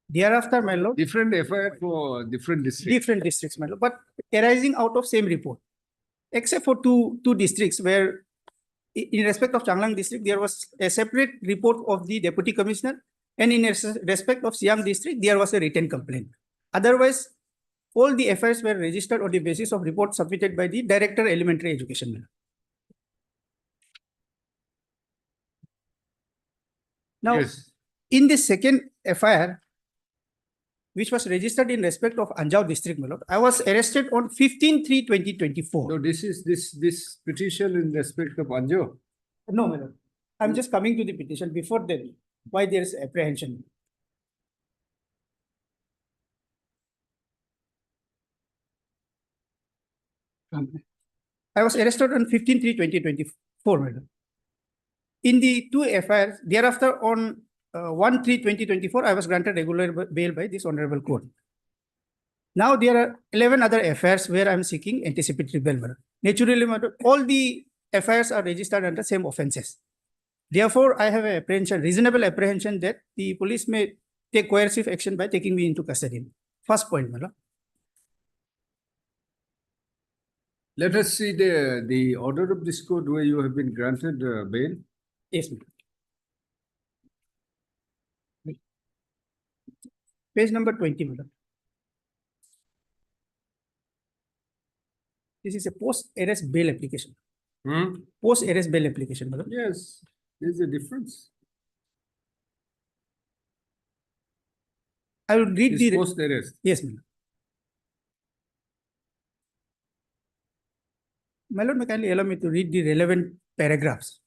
Thereafter, my lord, Different FIR for different districts. different districts, my lord, but arising out of same report, except for two districts where, in respect of Changlang district, there was a separate report of the deputy commissioner, and in respect of Siam district, there was a written complaint. Otherwise, all the FIRs were registered on the basis of report submitted by the Director Elementary Education. Now, Yes. in the second FIR, which was registered in respect of Anjao district, my lord, I was arrested on 15/3/2024. No, this is this petition in respect of Anjo. No, my lord. I'm just coming to the petition before that. Why there is apprehension? I was arrested on 15/3/2024, my lord. In the two FIRs, thereafter on 1/3/2024, I was granted regular bail by this honorable court. Now there are 11 other FIRs where I'm seeking anticipatory bail. Naturally, all the FIRs are registered under same offences. Therefore, I have a reasonable apprehension that the police may take coercive action by taking me into custody. First point, madam. Let us see the order of this court where you have been granted bail. Yes, madam. Page number 20, madam. This is a post-arrest bail application. Post-arrest bail application, madam. Yes, there's a difference. I will read It's the. post-arrest. Yes, madam. My lord, may kindly allow me to read the relevant paragraphs.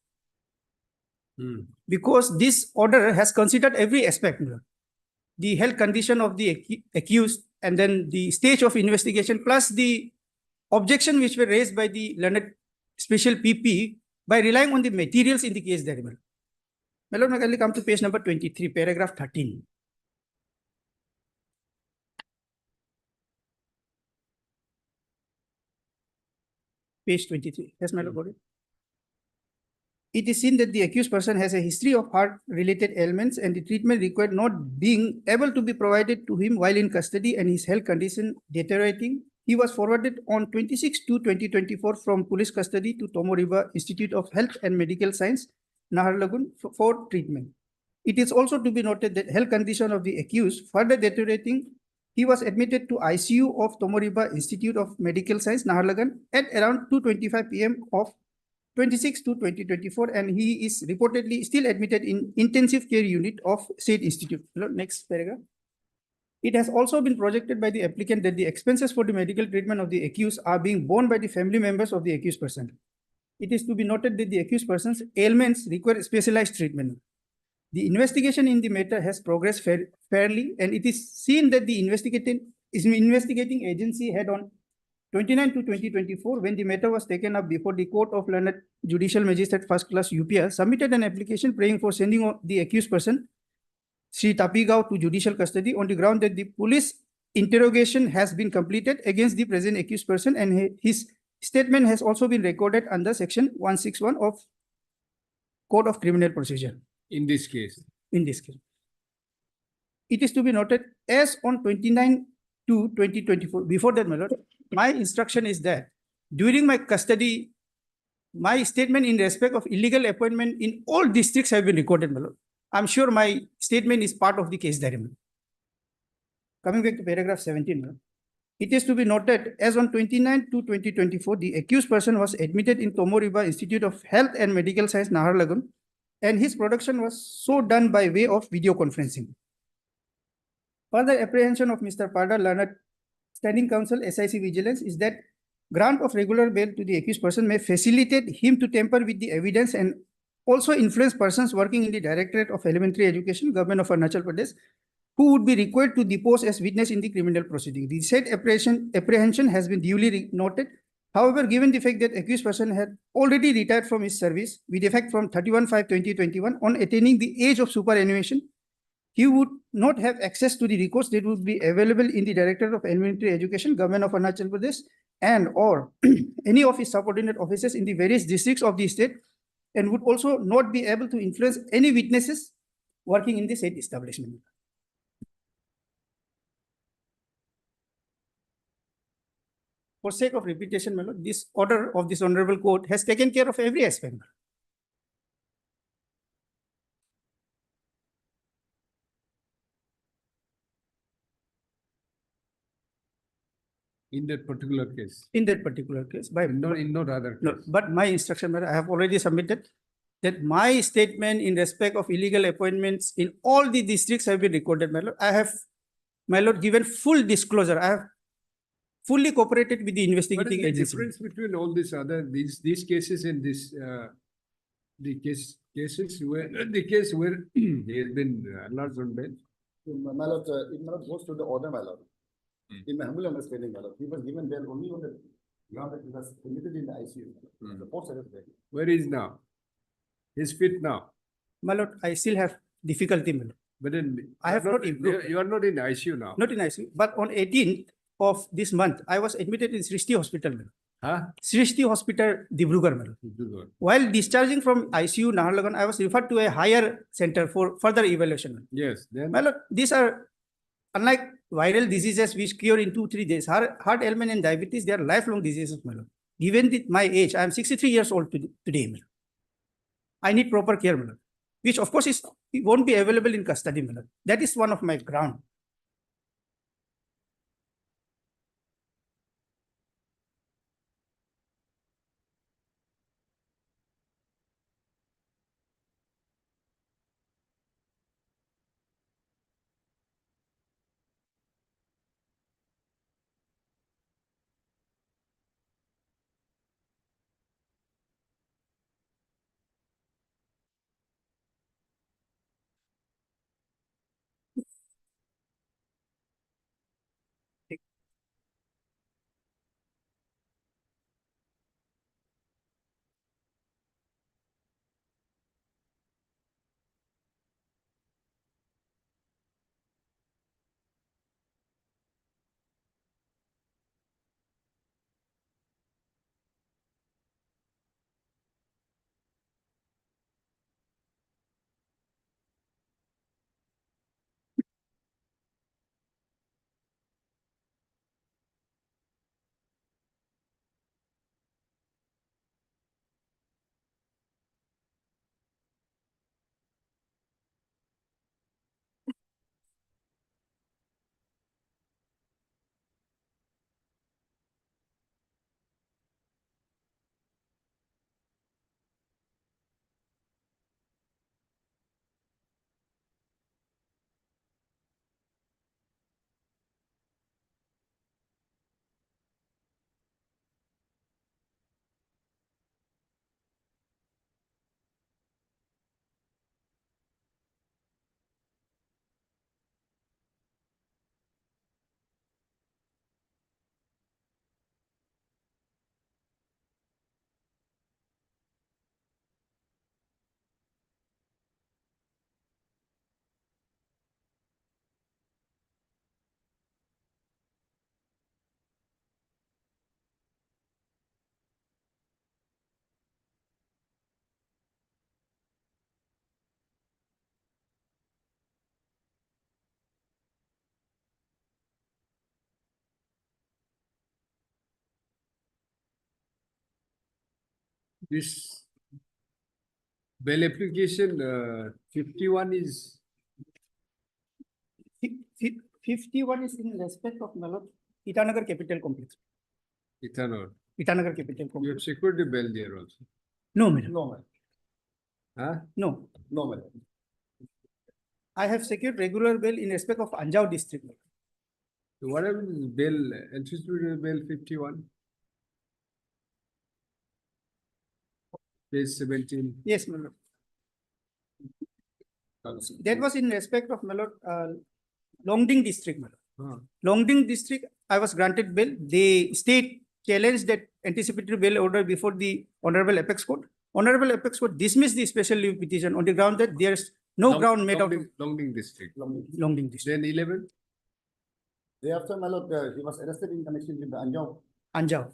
Because this order has considered every aspect, madam. The health condition of the accused, and then the stage of investigation, plus the objection which were raised by the learned special PP by relying on the materials in the case therein. My lord, may kindly come to page number 23, paragraph 13. Page 23. Yes, my lord, got it. It is seen that the accused person has a history of heart-related ailments and the treatment required not being able to be provided to him while in custody and his health condition deteriorating. He was forwarded on 26/2/2024 from police custody to Tomoriba Institute of Health and Medical Science, Naharlagun, for treatment. It is also to be noted that health condition of the accused further deteriorating. He was admitted to ICU of Tomoriba Institute of Medical Science, Naharlagun at around 2:25 p.m. of 26/2/2024, and he is reportedly still admitted in intensive care unit of said institute. Next paragraph. It has also been projected by the applicant that the expenses for the medical treatment of the accused are being borne by the family members of the accused person. It is to be noted that the accused person's ailments require specialized treatment. The investigation in the matter has progressed fairly, and it is seen that the investigating agency had on 29/2/2024, when the matter was taken up before the Court of Learned Judicial Magistrate First Class UPR, submitted an application praying for sending the accused person, Sri Tapigao, to judicial custody on the ground that the police interrogation has been completed against the present accused person, and his statement has also been recorded under section 161 of Code of Criminal Procedure. In this case. In this case. It is to be noted, as on 29/2/2024, before that, my lord, my instruction is that during my custody, my statement in respect of illegal appointment in all districts have been recorded, my lord. I'm sure my statement is part of the case diary. Coming back to paragraph 17, my lord. It is to be noted, as on 29/2/2024, the accused person was admitted in Tomoriba Institute of Health and Medical Science, Naharlagun, and his production was so done by way of video conferencing. Further apprehension of Mr. Pada, learned standing counsel, SIC Vigilance, is that grant of regular bail to the accused person may facilitate him to tamper with the evidence and also influence persons working in the Directorate of Elementary Education, Government of Arunachal Pradesh, who would be required to depose as witness in the criminal proceeding. The said apprehension has been duly noted. However, given the fact that accused person had already retired from his service with effect from 31/5/2021, on attaining the age of superannuation, he would not have access to the records that would be available in the Directorate of Elementary Education, Government of Arunachal Pradesh, and or any of his subordinate officers in the various districts of the state, and would also not be able to influence any witnesses working in the said establishment. For sake of repetition, my lord, this order of this honorable court has taken care of every aspect. In that particular case. In that particular case, by in no other case. no, but my instruction, I have already submitted that my statement in respect of illegal appointments in all the districts have been recorded, my lord. I have, my lord, given full disclosure. I have fully cooperated with the investigating What is the agency. difference between all these cases and this the cases where the case where he has been enlarged on bail? My lord, it not goes to the order, my lord. In my humble understanding, my lord, he was given bail only on the ground that he was admitted in the ICU. The post-arrest bail. Where is now? He's fit now, My lord, I still have difficulty, my lord. but then. I have not improved. You are not in ICU now. Not in ICU, but on 18th of this month, I was admitted in Srishti Hospital, my lord. Huh? Srishti Hospital, Dibrugarh, my lord. Good. While discharging from ICU Naharlagun, I was referred to a higher center for further evaluation. Yes, then. My lord, these are unlike viral diseases which cure in 2-3 days. Heart ailment and diabetes, they are lifelong diseases, my lord. Given my age, I am 63 years old today, my lord. I need proper care, my lord, which of course it won't be available in custody, my lord. That is one of my ground. This bail application 51 is 51 is in respect of my lord, Itanagar Capital Complex. ethanol. Itanagar Capital You have Complex. secured the bail there also. No, madam. No, man. Huh? No. No, man. I have secured regular bail in respect of Anjao district. So what happened is bail, anticipated bail 51? Page 17. Yes, my lord. That was in respect of my lord, Longding district, my lord. Huh. Longding district, I was granted bail. The state challenged that anticipatory bail order before the Honorable Apex Court. Honorable Apex Court dismissed the special leave petition on the ground that there's no ground made out of Longding district. Longding district. Then 11? Day after, my lord, he was arrested in connection with the Anjao. Anjao.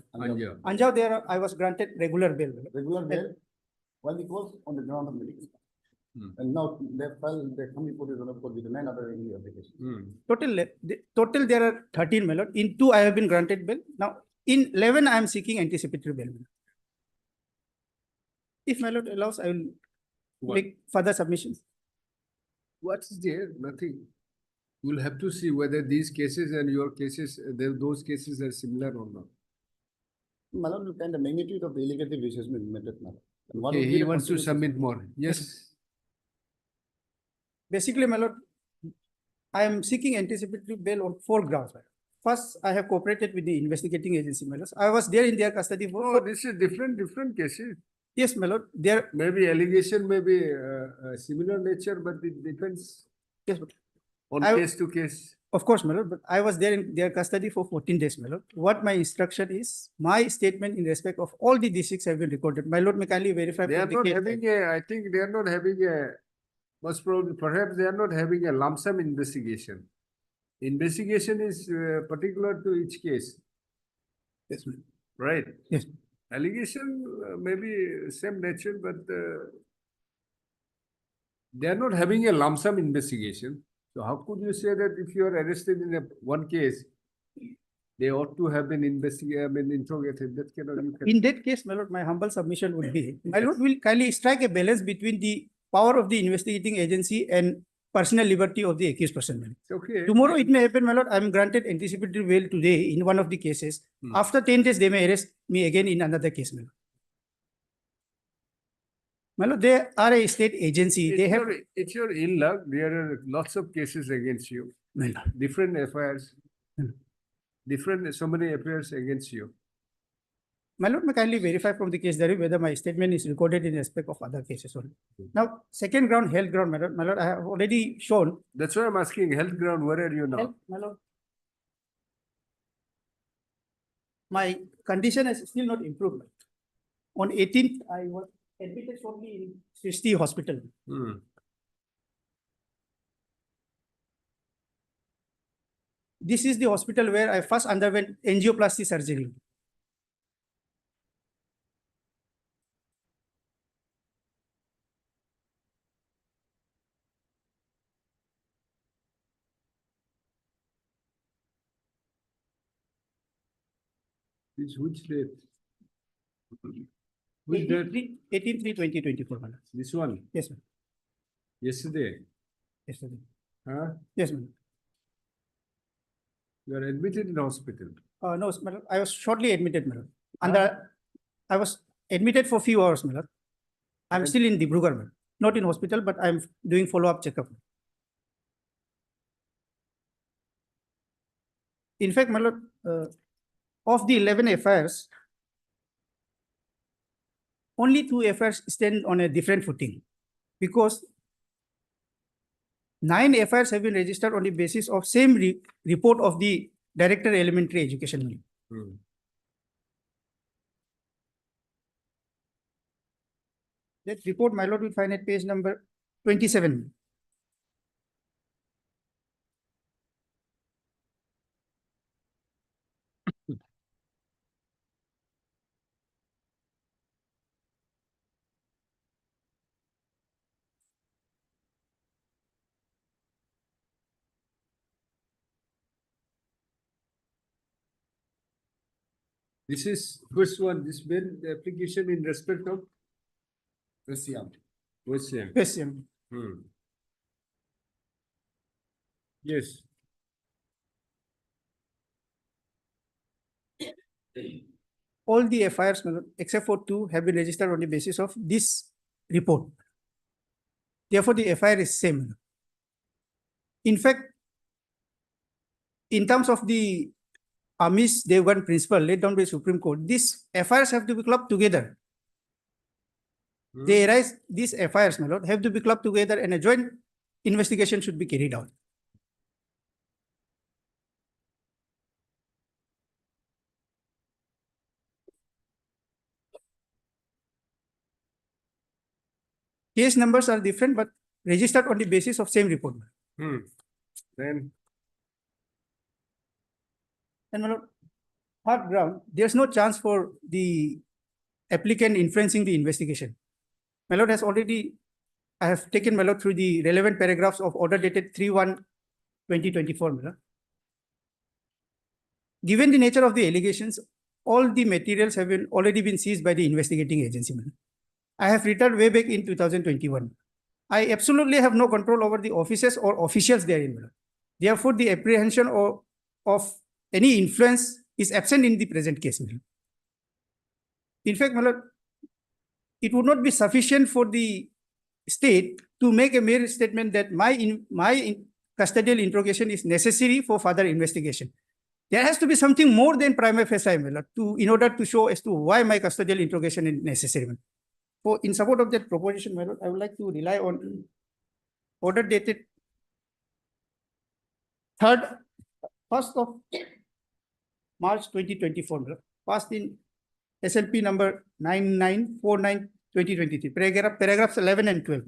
Anjao, there I was granted regular bail. my lord. regular bail, while it was on the ground of litigation. And now they come before the Honorable Court with the 9 other applications. Total there are 13, my lord. In 2 I have been granted bail. Now in 11 I am seeking anticipatory bail. my lord. If my lord allows, I will make further submissions. What is there? Nothing. We'll have to see whether these cases and your cases, those cases are similar or not. My lord, look at the magnitude of the illegal which has been met now. And what Okay, would be he the wants to consequences? submit more. Yes. Basically, my lord, I am seeking anticipatory bail on 4 grounds. my lord. First, I have cooperated with the investigating agency, my lord. I was there in their custody for. Oh, this is different cases. Yes, my lord. There. Maybe allegation may be similar nature, but it depends. Yes, but On I- case to case? Of course, my lord, but I was there in their custody for 14 days, my lord. What my instruction is, my statement in respect of all the districts have been recorded. My lord, may kindly verify. They from are the not case having file. I think they are not having most probably, perhaps they are not having a lump sum investigation. Investigation is particular to each case, Yes, ma'am. right? Yes. Allegation may be same nature, but they are not having a lump sum investigation. So how could you say that if you are arrested in one case, they ought to have been interrogated? That cannot. You can, In that case, my lord, my humble submission would be, my lord will kindly strike a balance between the power of the investigating agency and personal liberty of the accused person. my lord. it's okay. Tomorrow it may happen, my lord, I am granted anticipatory bail today in one of the cases. After 10 days, they may arrest me again in another case, my lord. My lord, they are a state agency. They have, It's your ill luck. There are lots of cases against you, my lord. different affairs, Hmm. different so many affairs against you. My lord, may kindly verify from the case diary whether my statement is recorded in respect of other cases only. Now, second ground, health ground, my lord, I have already shown. That's why I'm asking health ground. Where are you now? Health, my lord. My condition has still not improved. On 18th, I was admitted shortly in Srishti Hospital. Hmm. This is the hospital where I first underwent angioplasty surgery. This which date? Which date? 18/3/2024, my lord. This one? Yes, ma'am. Yesterday? Yesterday. Huh? Yes, ma'am. You are admitted in hospital. No, my lord, I was shortly admitted, my lord. I was admitted for few hours, my lord. I'm And- still in Dibrugarh, ma'am. Not in hospital, but I'm doing follow-up checkup. In fact, my lord, of the 11 FIRs, only 2 FIRs stand on a different footing because 9 FIRs have been registered on the basis of same report of the Director Elementary Education. Hmm. That report, my lord, will find at page number 27. This is first one. This been the application in respect of Yes, West Siam. yes, ma'am. Hmm. Yes. All the FIRs, my lord, except for 2, have been registered on the basis of this report. Therefore, the FIR is same. In fact, in terms of the Amis Devgan principle laid down by Supreme Court, these FIRs have to be clubbed together. They arise, these FIRs, my lord, have to be clubbed together and a joint investigation should be carried out. Case numbers are different, but registered on the basis of same report. Hmm. Then And my lord, third ground, there's no chance for the applicant influencing the investigation. My lord has already, I have taken my lord through the relevant paragraphs of order dated 3/1/2024, my lord. Given the nature of the allegations, all the materials have already been seized by the investigating agency. My lord. I have returned way back in 2021. I absolutely have no control over the officers or officials therein. My lord. Therefore, the apprehension of any influence is absent in the present case. My lord. In fact, my lord, it would not be sufficient for the state to make a mere statement that my custodial interrogation is necessary for further investigation. There has to be something more than prima facie, my lord, in order to show as to why my custodial interrogation is necessary. So, in support of that proposition, my lord, I would like to rely on order dated 1st of March 2024, my lord, passed in SLP number 9949/2023, paragraphs 11 and 12.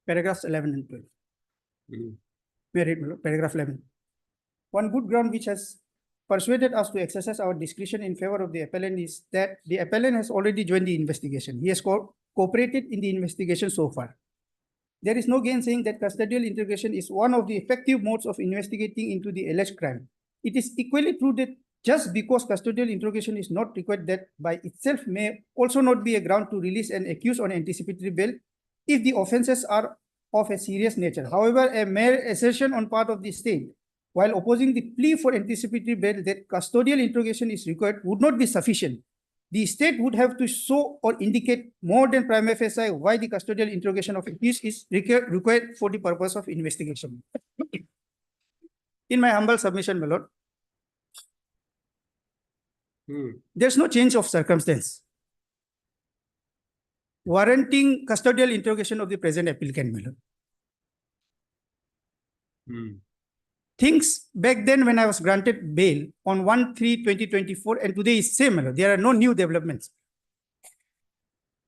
Paragraphs 11 and 12. May I read, my lord? Paragraph 11. One good ground which has persuaded us to exercise our discretion in favor of the appellant is that the appellant has already joined the investigation. He has cooperated in the investigation so far. There is no gainsaying that custodial interrogation is one of the effective modes of investigating into the alleged crime. It is equally true that just because custodial interrogation is not required, that by itself may also not be a ground to release an accused on anticipatory bail if the offenses are of a serious nature. However, a mere assertion on part of the state, while opposing the plea for anticipatory bail that custodial interrogation is required, would not be sufficient. The state would have to show or indicate more than prima facie why the custodial interrogation of accused is required for the purpose of investigation. In my humble submission, my lord, there's no change of circumstance warranting custodial interrogation of the present applicant, my lord. Things back then when I was granted bail on 1/3/2024 and today is same, my lord. There are no new developments.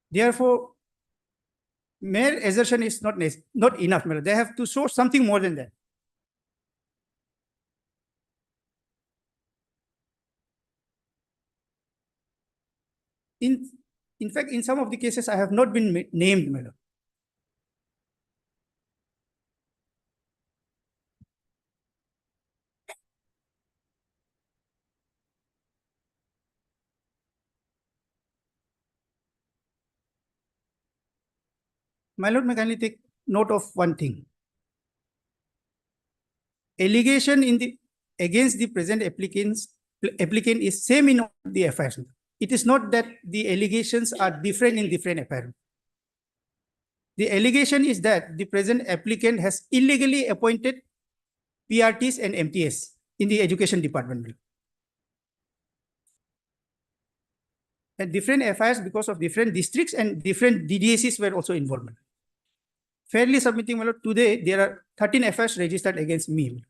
Therefore, mere assertion is not enough, my lord. They have to show something more than that. In fact, in some of the cases, I have not been named, my lord. My lord, may kindly take note of one thing. Allegation against the present applicant is same in all the affairs. It is not that the allegations are different in different affairs. The allegation is that the present applicant has illegally appointed PRTs and MTS in the education department. And different affairs because of different districts and different DDACs were also involved. Fairly submitting, my lord, today there are 13 affairs registered against me.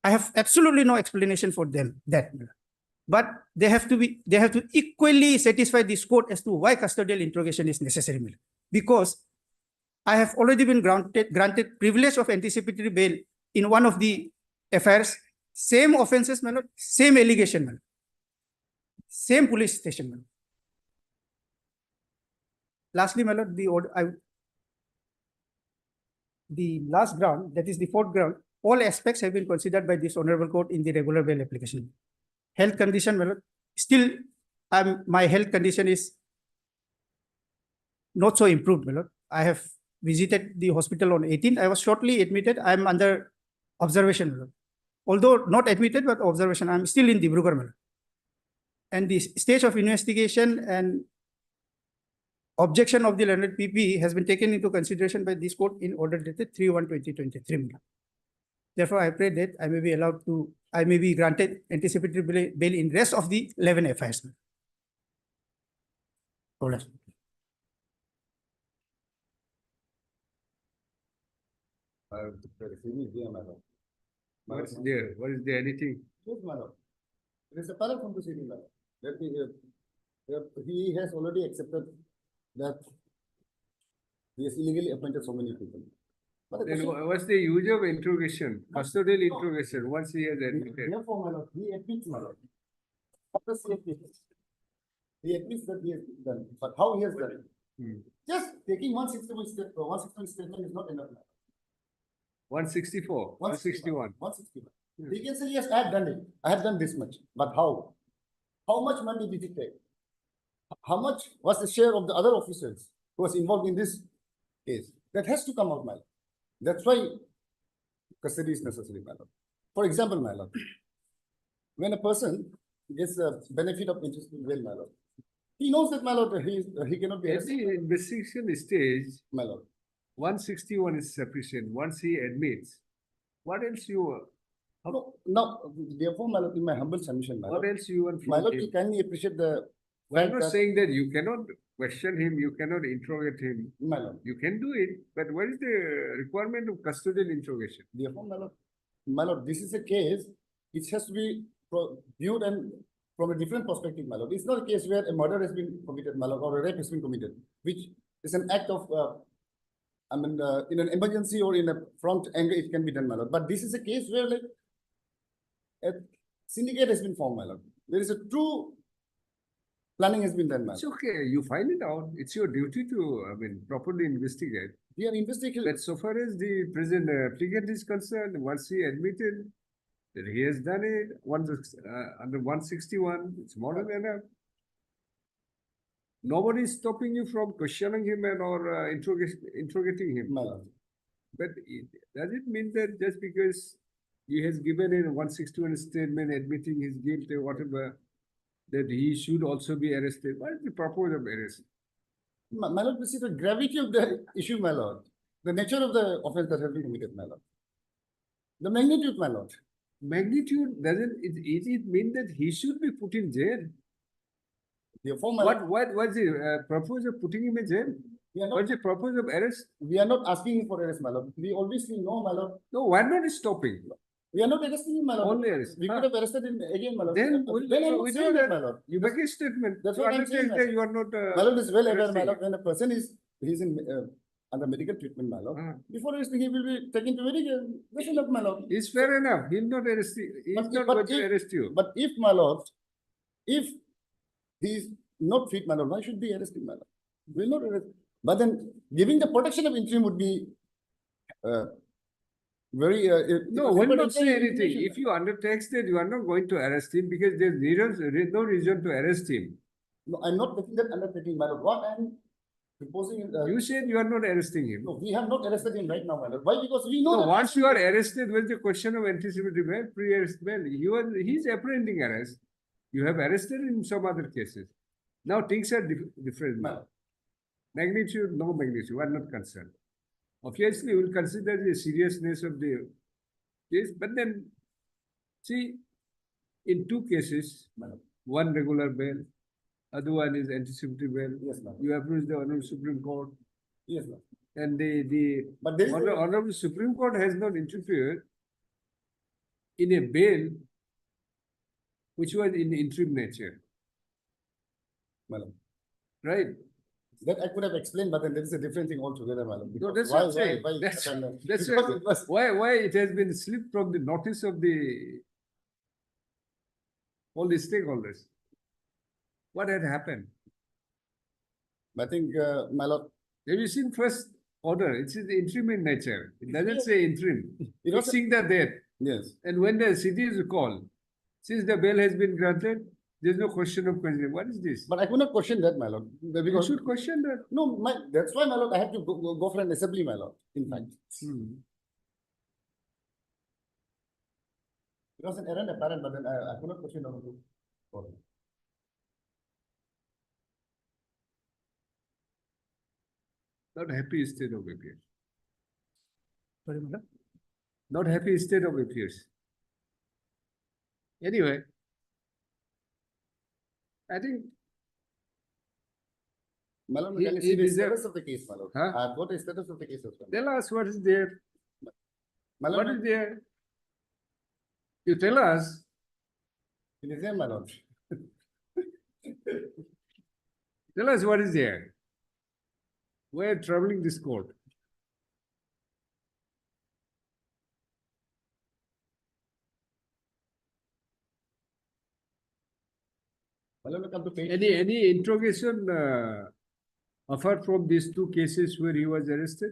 I have absolutely no explanation for them that. But they have to equally satisfy this court as to why custodial interrogation is necessary. Because I have already been granted privilege of anticipatory bail in one of the affairs, same offenses, my lord, same allegation, my lord, same police station, my lord. Lastly, my lord, the last ground, that is the fourth ground, all aspects have been considered by this honorable court in the regular bail application. Health condition, my lord, still my health condition is not so improved, my lord. I have visited the hospital on 18th. I was shortly admitted. I am under observation, my lord. Although not admitted, but observation. I am still in Dibrugarh, my lord. And the stage of investigation and objection of the learned PP has been taken into consideration by this court in order dated 3/1/2023. Therefore, I pray that I may be granted anticipatory bail in rest of the 11 FIRs. What's there? What is there? Anything? Yes, madam. It is a panel from the city, madam. Let me hear. He has already accepted that he has illegally appointed so many people. But Then what's the use of interrogation? Custodial interrogation, once he has admitted. therefore, my lord, he admits, my lord. What does he admit? He admits that he has done, but how he has done it? Just taking 161 statement is not enough. 164, 161. 161. He can say, yes, I have done it. I have done this much. But how? How much money did he take? How much was the share of the other officers who was involved in this case? That has to come out, my lord. That's why custody is necessary, my lord. For example, my lord, when a person gets the benefit of interest in bail, my lord, he knows that, my lord, he cannot be At the investigation stage, my lord. 161 is sufficient. Once he admits, what else you? No, therefore, my lord, in my humble submission, my What lord, else you want my from lord, him? you kindly appreciate the I'm fact not that saying that you cannot question him, you cannot interrogate him. My lord. You can do it, but what is the requirement of custodial interrogation? Therefore, my lord, this is a case which has to be viewed and from a different perspective, my lord. It's not a case where a murder has been committed, my lord, or a rape has been committed, which is an act of, in an emergency or in a front anger, it can be done, my lord. But this is a case where like a syndicate has been formed, my lord. There is a true planning has been done, my It's lord. okay, you find it out. It's your duty to, properly investigate. We are investigating. But so far as the present applicant is concerned, once he admitted that he has done it, under 161, it's more than enough. Nobody is stopping you from questioning him and or interrogating him. My lord. But does it mean that just because he has given a 161 statement admitting his guilt or whatever, that he should also be arrested? What is the purpose of arrest? My lord, this is the gravity of the issue, my lord. The nature of the offense that has been committed, my lord. The magnitude, my lord. Magnitude doesn't it mean that he should be put in jail? Therefore, my lord, What's the purpose of putting him in jail? we are not, What's the purpose of arrest? we are not asking him for arrest, my lord. We obviously know, my lord. No, why not stopping? We are not arresting him, my lord. Only arrest. We could have arrested him again, my lord. Then I'm we not saying that, my lord. You make a statement. That's You what I'm saying, undertake my that you are not. My lord is well aware, my arresting. lord, when a person is, he's in, under medical treatment, my lord. Before arresting, he will be taken to medical. That's enough, my lord. It's fair enough. He'll not arrest you. He's But- not but going to if- arrest you. But if, my lord, if he's not fit, my lord, why should be arrested, my lord? Will not arrest. But then giving the protection of interim would be very. No, will not say anything. information. If you undertake that, you are not going to arrest him because there's no reason to arrest him. No, I'm not taking that undertaking, my lord. What I'm proposing is, You said you are not arresting him. no, we have not arrested him right now, my lord. Why? Because we know No, that once you are arrested, when the question of anticipatory bail, pre-arrest bail, he's apprehending arrest. You have arrested in some other cases. Now things are different now. Magnitude, no magnitude, we are not concerned. Obviously, we will consider the seriousness of the case, but then, see, in two cases, one regular bail, other one is anticipatory bail. Yes, ma'am. You approach the Honorable Supreme Court, Yes, ma'am. and the But there is. Honorable Supreme Court has not interfered in a bail which was in interim nature, Madam, right? that I could have explained, but then there is a different thing altogether, madam. No, Because that's why- what I'm saying. why- That's because that's it was- why it has been slipped from the notice of all the stakeholders. What had happened? I think, my lord, Have you seen first order? It's interim in nature. It doesn't say interim. it was, Fixing the date. yes, And when the city is called, since the bail has been granted, there's no question of question. What is this? but I could not question that, my lord. You Because, should question that. no, that's why, my lord, I have to go for an assembly, my lord, in fact. It was an errand apparent, but then I could not question on the. Not happy state of affairs. Sorry, madam. Not happy state of affairs. Anyway, I think My lord, He- can you he see the deserve- status of the case, my lord? Huh? I've got a status of the case as well. tell us what is there. My What lord, is there? You tell us. it is there, my lord. Tell us what is there. We're troubling this court. My lord, come to page. Any interrogation apart from these two cases where he was arrested?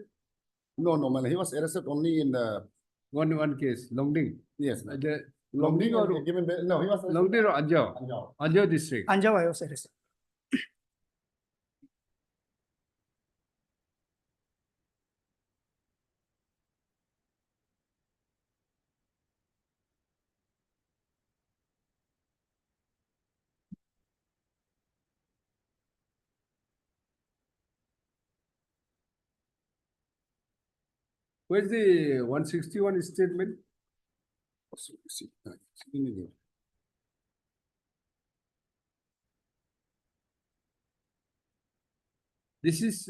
No, my lord, he was arrested only in the, One case, Longding. yes, my lord. The Longding Longding or given, no, he was. arrested- Longding or Anjao? Anjao. Anjao district. Anjao, I was arrested. Where's the 161 statement? This is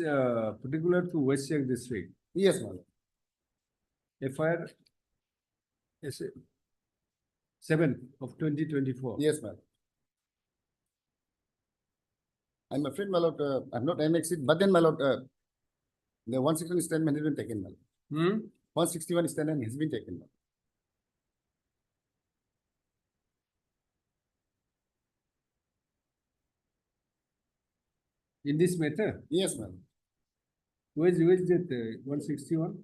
particular to West Siang district. Yes, my lord. FIR is 7 of 2024. Yes, my lord. I'm afraid, my lord, I'm not annexed it, but then, my lord, the 161 statement has been taken, my lord. 161 statement has been taken, my lord. In this matter, Yes, my lord. where's that 161?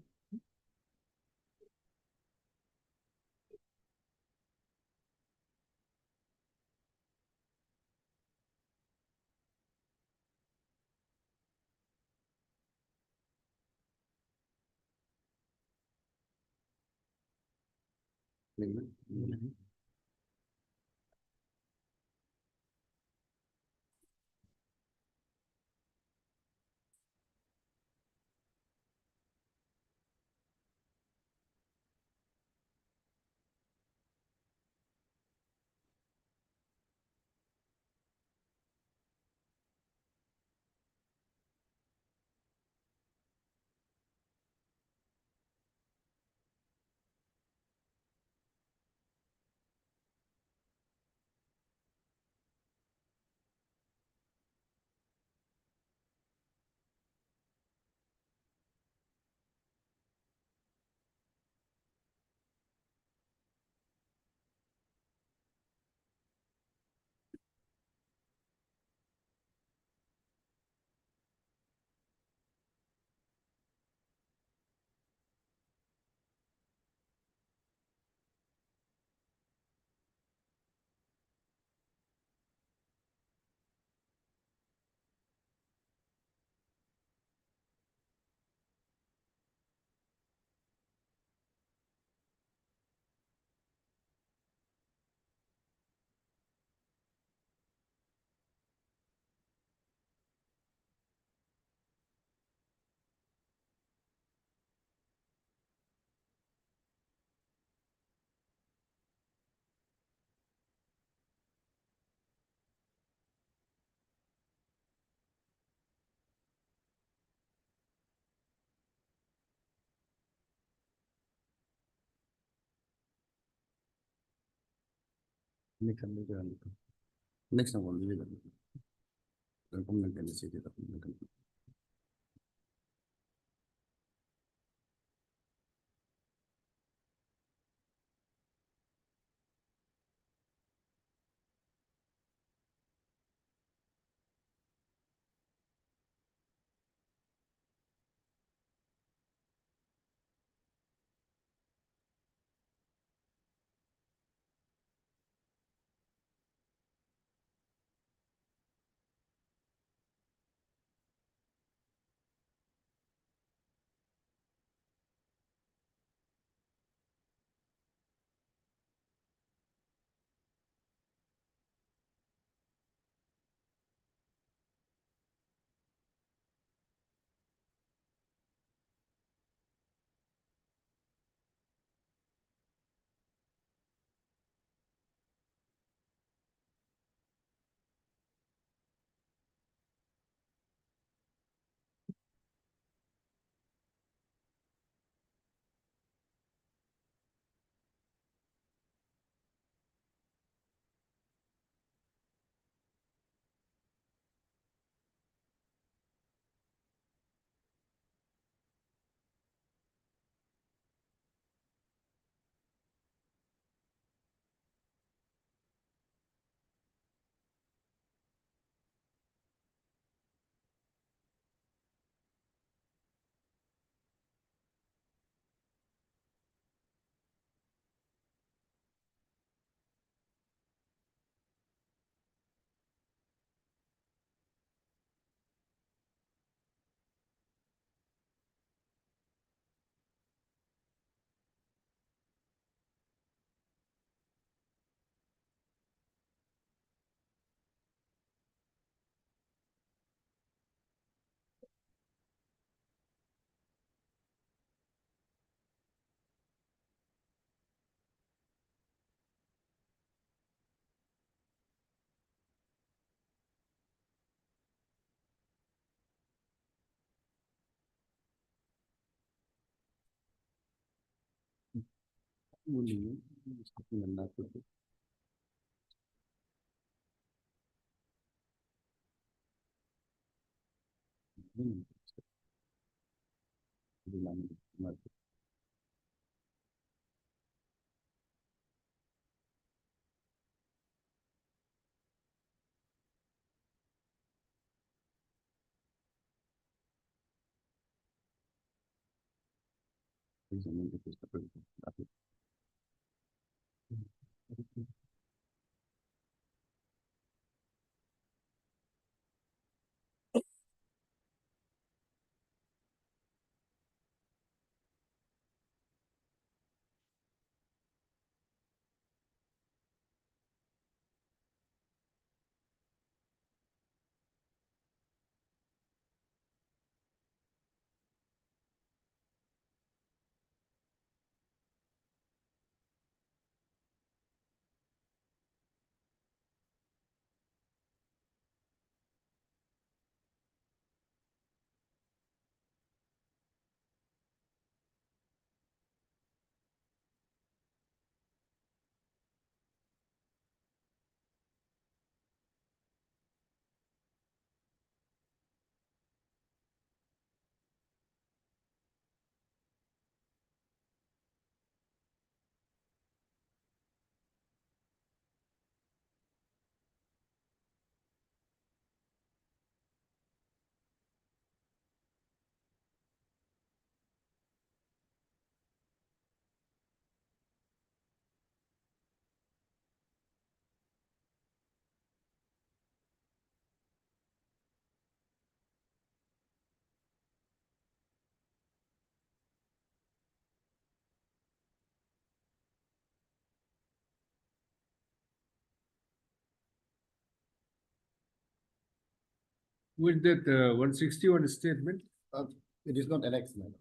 Next one, With that 161 statement, It is not annexed, my lord.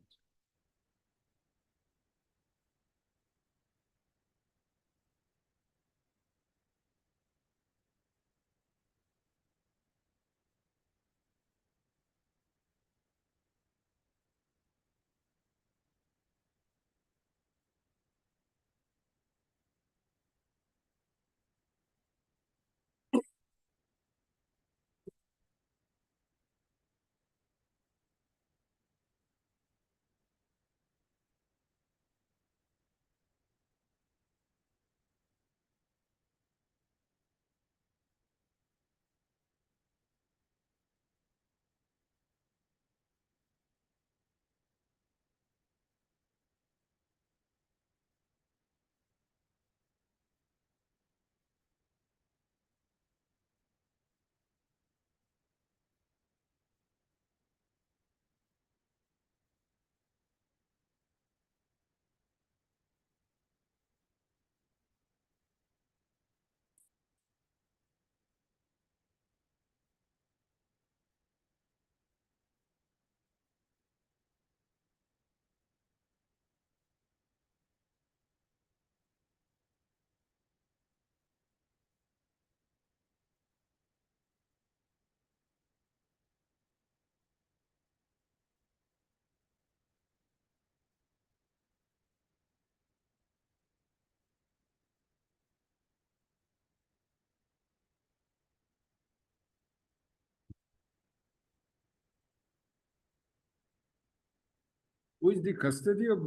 who is the custody of,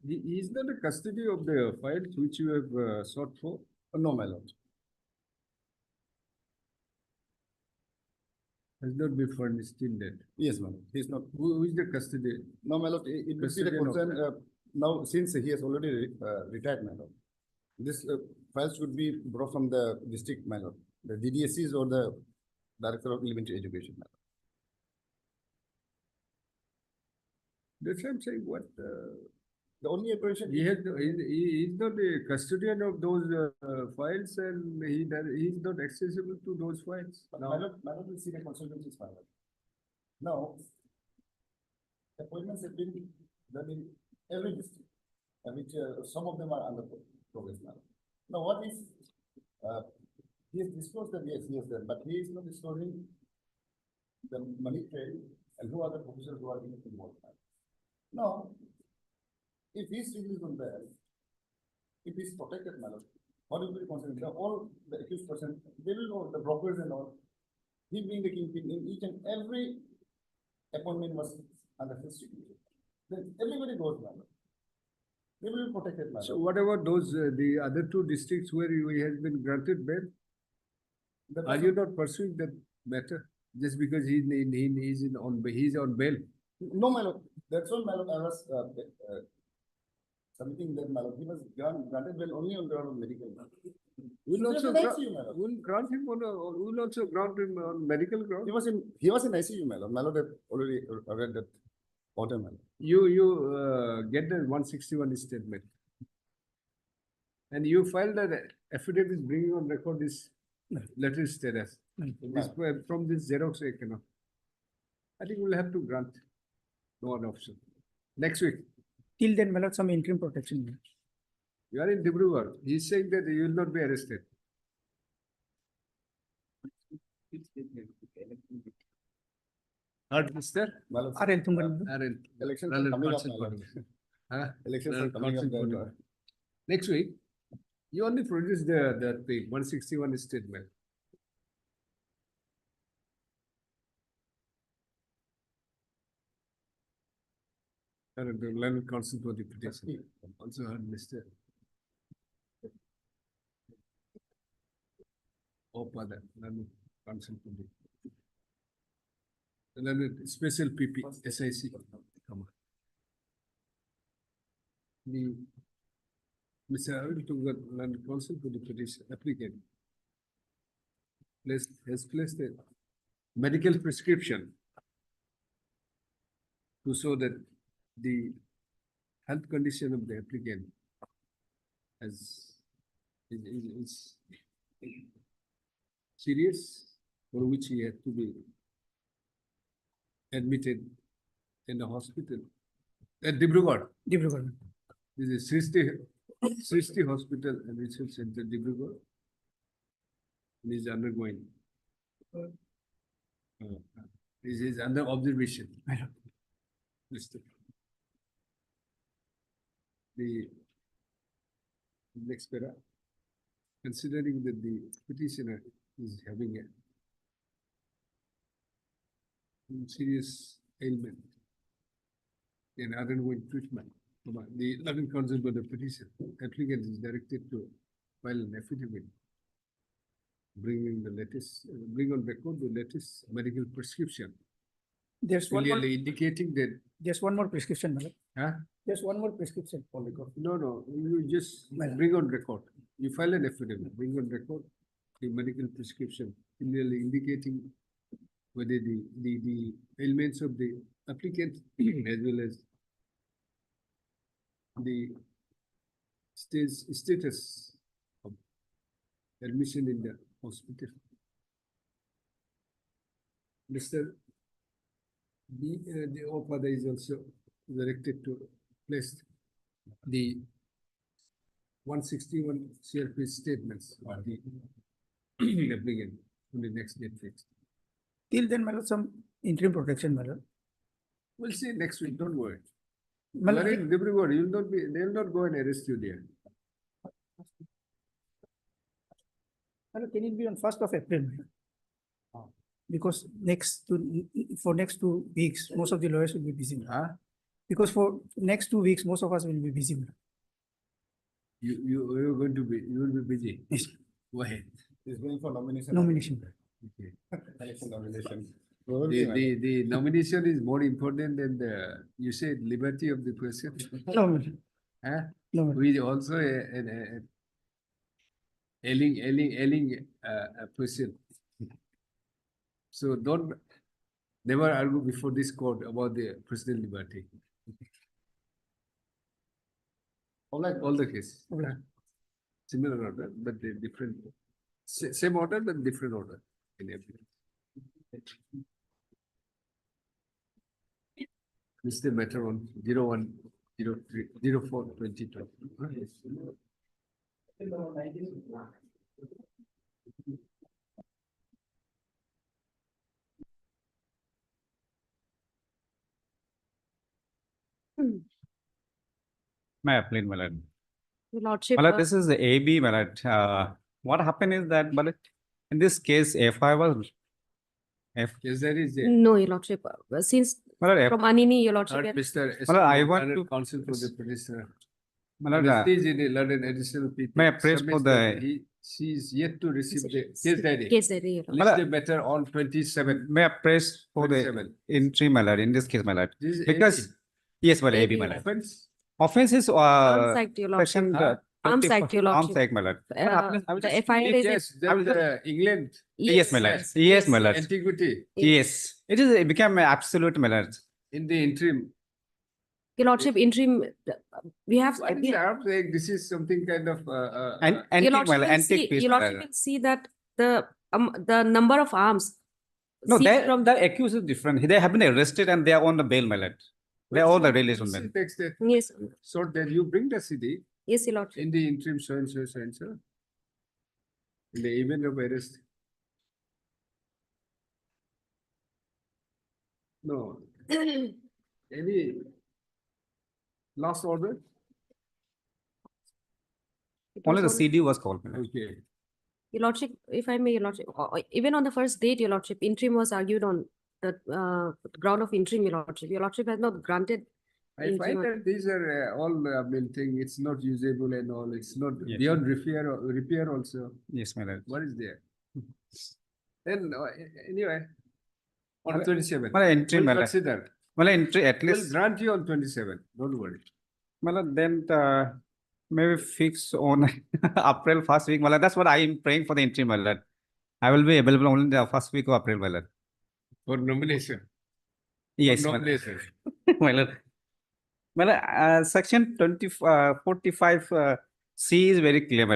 is not the custody of the files which you have sought for? No, my lord. Has not been furnished in that. Yes, my lord. He is not. Who is the custody? No, my lord, it would be the Custodian of- concern, now, since he has already retired, my lord. This files should be brought from the district, my lord, the DDSCs or the Director of Elementary Education, my lord. That's what I'm saying, what, The only operation. he has, he is not the custodian of those files and he is not accessible to those files. My lord will see the consultancies, my lord. Now, appointments have been done in every district, and which some of them are under progress now. Now, what is, he has disclosed that, yes, he has done, but he is not disclosing the money trail and who are the professors who are involved. Now, if he is released on that, it is protected, my lord. What will be considered? All the accused person, they will know the brokers and all. He being the kingpin in each and every appointment was under his signature. Then everybody goes, my lord. They will be protected, my So lord. what about those, the other two districts where he has been granted bail? The Are you not pursuing that matter just because he's on bail? No, my lord, that's what, my lord, I was, submitting that, my lord, he was granted bail only on ground of medical. We'll So also, he was in ICU, my lord. we'll grant him we'll also grant him on medical ground. He was in ICU, my lord. My lord had already read that order, my lord. You get the 161 statement. And you filed an affidavit bringing on record this letter status. This, from this Xerox, I cannot. I think we'll have to grant no other option. Next week, Till then, my lord, some interim protection. my lord. you are in Dibrugarh. He's saying that you will not be arrested. Heard, mister? My lord, RL Thungan. RL. elections RL are coming up, consent my lord. Huh? Elections are RL coming up, consent my body. lord. Next week, you only produce the 161 statement. And the land consent for the petition. Also heard, Mr. Father, land consent for the. And then special PP, SIC. Come on. The Mr. Arul to the land consent for the petition applicant. Has placed a medical prescription to show that the health condition of the applicant is serious, for which he had to be admitted in the hospital at Dibrugarh. Dibrugarh. This is Srishti Hospital and Research Center, Dibrugarh. And is undergoing. This is under observation. Mr. The next para, considering that the petitioner is having a serious ailment and undergoing treatment, the loving consent of the petition, applicant is directed to file an affidavit bring on record the latest medical prescription, There's one more, clearly indicating that, there's one more prescription, my lord. huh? There's one more prescription. No, you just bring on record. You file an affidavit, bring on record the medical prescription, clearly indicating whether the ailments of the applicant as well as the status of admission in the hospital. Mr. The father is also directed to place the 161 CRP statements of the applicant on the next Netflix. Till then, my lord, some interim protection, my lord. We'll see next week, don't worry. My You are lord, in Dibrugarh, they will not go and arrest you there. my lord, can it be on 1st of April? my lord? Because for next 2 weeks, most of the lawyers will be busy. my lord. Huh? Because for next 2 weeks, most of us will be busy. my lord. You will be busy. Yes. Why? He's going for nomination. Nomination. Okay. Election nomination. The nomination is more important than the, you said, liberty of the person. No, my lord. Huh? No, my lord. We also a ailing person. So never argue before this court about the personal liberty. All right. All the case. All right. Similar order, but they different, same order, but different order in every. This is the matter on 01/03/04/2020. May I plead, my lord? Your Lordship, Well, this is the AB, what happened is that, in this case, FI was, Yes, there is a. no, Your Lordship, since from Anini, Your Lordship. Third, Mr. Well, I want Learned to- Counsel for the petitioner. Well, Prestige in the London additional people. may I praise for submits that the- she is yet to receive the case diary. Case diary, Your Lordship. List the matter on 27. may I praise for the 27. interim, in this case, This is because, AB. yes, AB, AB. Offense. Offense is, Arms Act, Your section. Lordship. Arms Act, Your Arms Lordship. Act, I will The just- FIR is. Yes, that England. Yes, yes, Antiquity yes, it became absolute, in the interim. Your Lordship, interim, we have. What is the Arab saying? This is something kind of, And Your antique, Lordship will see, antique piece. Your Lordship will see that the number of arms. No, seized from the accused is different. They have been arrested and they are on the bail, They are all the release on them. Text that. Yes, So then you bring the CD yes, Your Lordship. in the interim so and so, so and so. In the event of arrest. No. Any last order? Only the CD was called. Okay. Your Lordship, if I may, Your Lordship, even on the first date, Your Lordship, interim was argued on the ground of interim, Your Lordship. Your Lordship has not granted. I find that these are all, thing, it's not usable and all, it's not Yes. beyond repair also. Yes, What is there? Then, anyway, on Well, 27. interim, We'll consider. at We'll least, grant you on 27, don't worry. then maybe fix on April first week. That's what I am praying for the interim. I will be available only in the first week of April. For nomination. Yes, For nomination. section 45 C is very clear,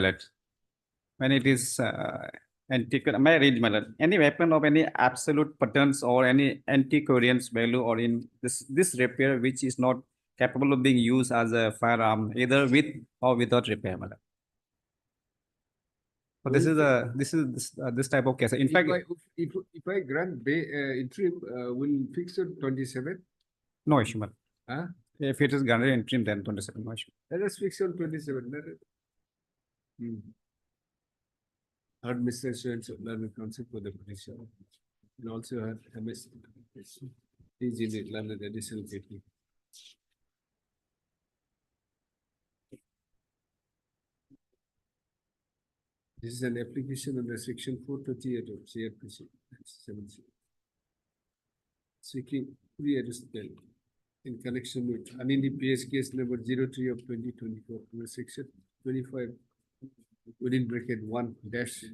when it is antique, may I read, any weapon of any absolute patterns or any antiquarian's value or in this repair which is not capable of being used as a firearm either with or without repair. So this type of case. In fact, If I grant interim, we'll fix it 27. no issue. Huh? If it is granted interim, then 27, no issue. Let us fix on 27. Heard Mr. So Learned Counsel for the petition. And also heard MS. He's in the Learned additional PP. This is an application under section 438 of CRPC. 7C. Seeking pre-arrest bail in connection with Anindi PS case number 03 of 2024, under section 25 within bracket 1 dash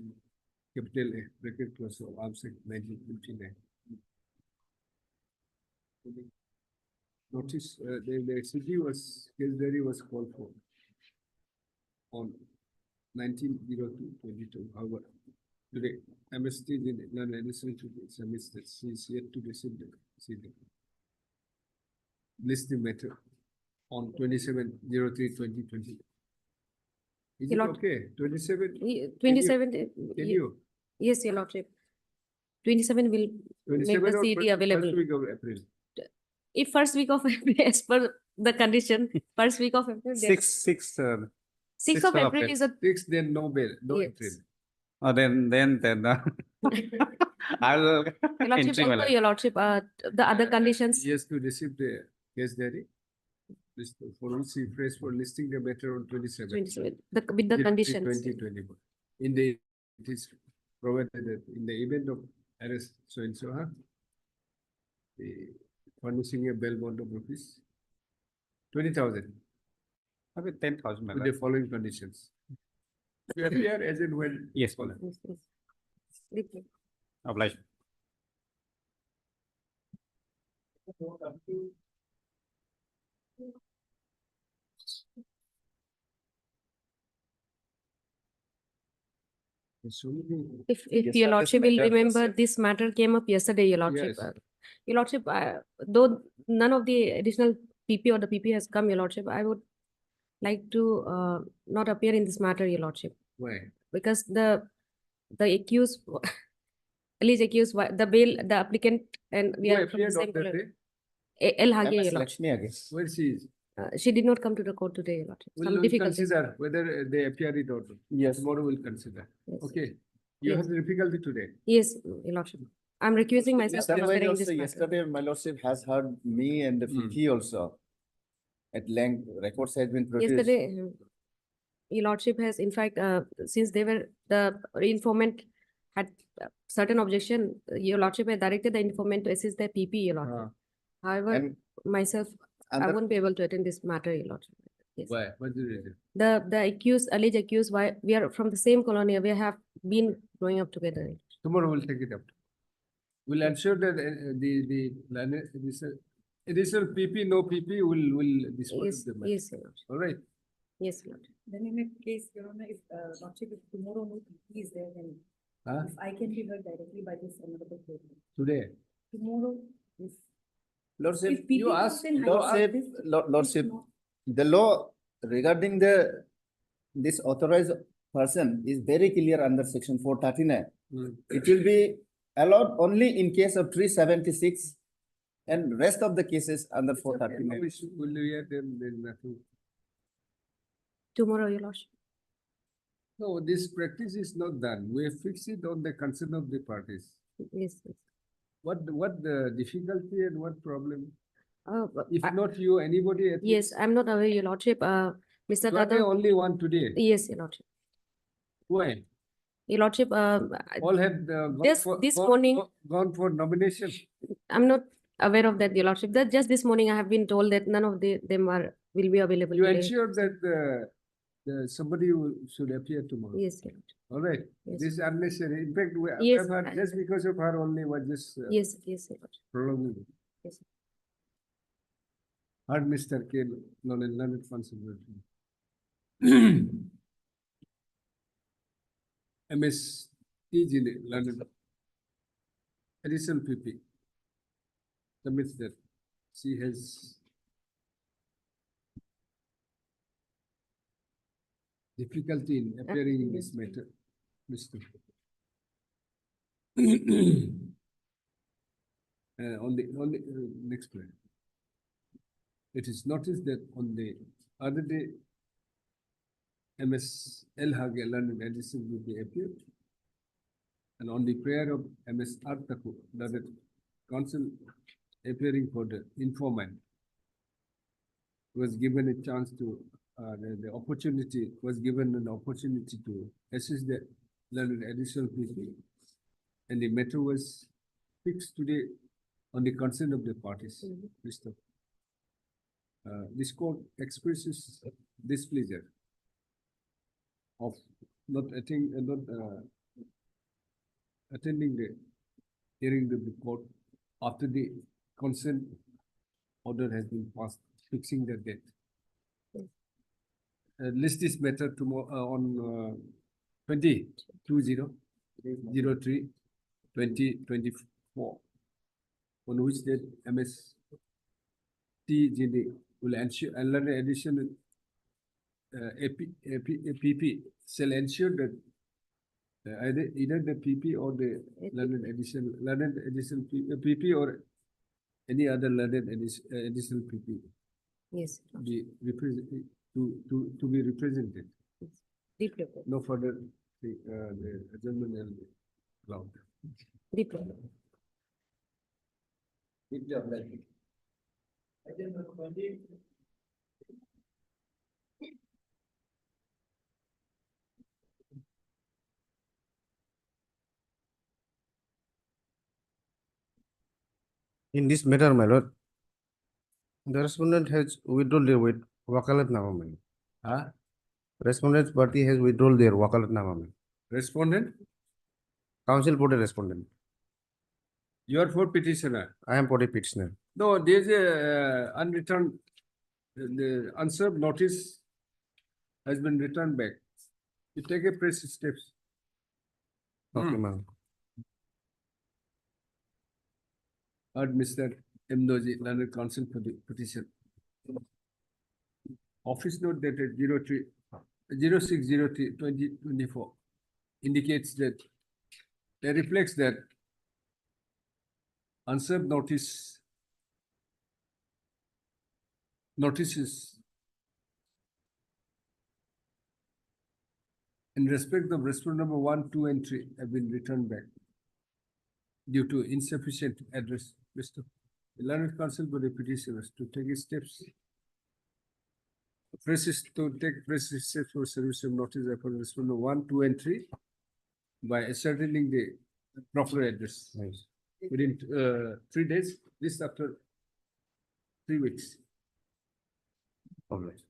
capital A bracket plus of Arms Act 1959. Notice the CD case diary was called for on 19/02/22. However, today MST in non-additional to submits that she is yet to receive the CD. List the matter on 27/03/2020. Is it Your Lord- okay? 27? 27. Can you? Yes, Your Lordship. 27 will make 27 the or CD available. First week of April. If first week of April, as per the condition, first week of April. then- 6 6th sixth of of April April. is a. 6, then no bail, no Yes. April. then I will Your Lordship, interim, also, Your Lordship, the other conditions. He has to receive the case diary. For which he prays for listing the matter on 27. 27, with the conditions. 2021. It is provided that in the event of arrest, so and so, the furnishing a bail bond of rupees 20,000 with 10,000. with the following conditions. You appear as and when. Yes, called. Yes, yes. Deeply. obliged. If Your Lordship will remember, this matter came up yesterday, Your Lordship. Yes. Your Lordship, though none of the additional PP or the PP has come, Your Lordship, I would like to not appear in this matter, Your Lordship, Why? because the accused, alleged accused, the bail, the applicant, and we Who are from the appeared same on that color. day? El Hage, Your Lordship. Where she is? She did not come to the court today, Your Lordship. We'll Some we'll difficulties. consider whether they appear it or not. Yes. Tomorrow we'll consider. Yes. Okay. You Yes. have difficulty today. Yes, Your Lordship. I'm recusing myself from Otherwise appearing in this also matter. yesterday, my lordship has heard me and the Vicky also. At length, records has been produced. Yesterday, Your Lordship has, in fact, since the informant had certain objection, Your Lordship had directed the informant to assist the PP, Your Lordship. However, And- myself, and I the- won't be able to attend this matter, Your Lordship. Yes. Why? What's the reason? The accused, alleged accused, why we are from the same colony, we have been growing up together. Tomorrow we'll take it up. We'll ensure that the additional PP, no PP will dispose Yes, of the matter. yes, Your Lordship. All right. Yes, Your Lordship. Then in a case, Your Honor, if Lordship, if tomorrow no PP is there, then Huh? if I can be heard directly by this honorable court. Today. Tomorrow, if Lordship, If PP you ask- comes in, I Lordship, ask this, Lordship, if not- the law regarding this authorized person is very clear under section 439. It will be allowed only in case of 376 and rest of the cases under 439. We'll hear them, there's nothing. Tomorrow, Your Lordship. No, this practice is not done. We have fixed it on the consent of the parties. Yes, yes. What the difficulty and what problem? But If I- not you, anybody at Yes, I'm not aware, Your Lordship. Mr. You are the Tata, only one today. yes, Your Lordship. Why? Your Lordship, All have gone Just for- this gone- morning- Gone for nomination. I'm not aware of that, Your Lordship. That just this morning I have been told that none of them will be available You today. ensure that somebody should appear tomorrow. Yes, Your Lordship. All right. Yes. This is unnecessary. In fact, we Yes, have heard I- just because of her only was just Yes, yes, Your Lordship. prolonging. Yes. Heard Mr. K. Learned Conservation. MS TG London. Additional PP. Submits that she has difficulty in appearing in this matter. Mr. On the next plan. It is noticed that on the other day, MS L. Hage London addition will be appeared. And on the prayer of MS Artaku, that counsel appearing for the informant was given a chance to, the opportunity, was given an opportunity to assist the learned additional people. And the matter was fixed today on the consent of the parties. Mr. This court expresses displeasure of not attending the hearing of the court after the consent order has been passed, fixing the date. List this matter tomorrow on 20/03/2024, on which date MS TGD will ensure an additional PP shall ensure that either the PP or the learned additional PP or any other learned additional PP Yes, be represented to be represented. deeply, No further the adjournment and allowed. deeply. Good job, Leslie. In this matter, my lord, the respondent has withdrawn their wakalatnama. Huh? Respondent's party has withdrawn their wakalatnama. Respondent, Counsel for the respondent. you are for petitioner. I am for a petitioner. No, there is a unreturned, the unserved notice has been returned back. You take a press steps. Okay, ma'am. Heard Mr. M. Doji, learned counsel for the petition. Office note dated 06/03/2024 indicates that it reflects that unserved notice notices in respect of respondent number 1, 2, and 3 have been returned back due to insufficient address. Mr. The learned counsel for the petitioners to take steps to take precise steps for service of notice upon respondent 1, 2, and 3 by ascertaining the proper address within 3 days, this after 3 weeks. All right.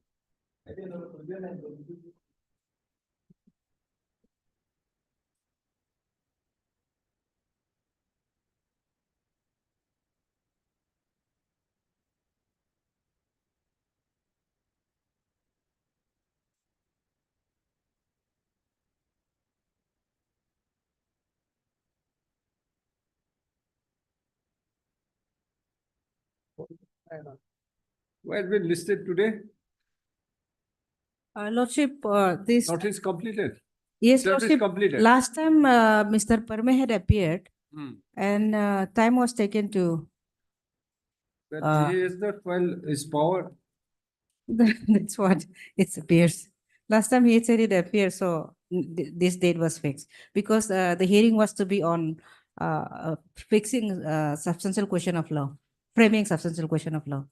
What has been listed today? Lordship, this, Notice completed. yes, Service Lordship, completed. last time Mr. Parme had appeared Hmm. and time was taken to, But he is not well, his power. that's what it appears. Last time he said it appeared, so this date was fixed. Because the hearing was to be on fixing substantial question of law, framing substantial question of law.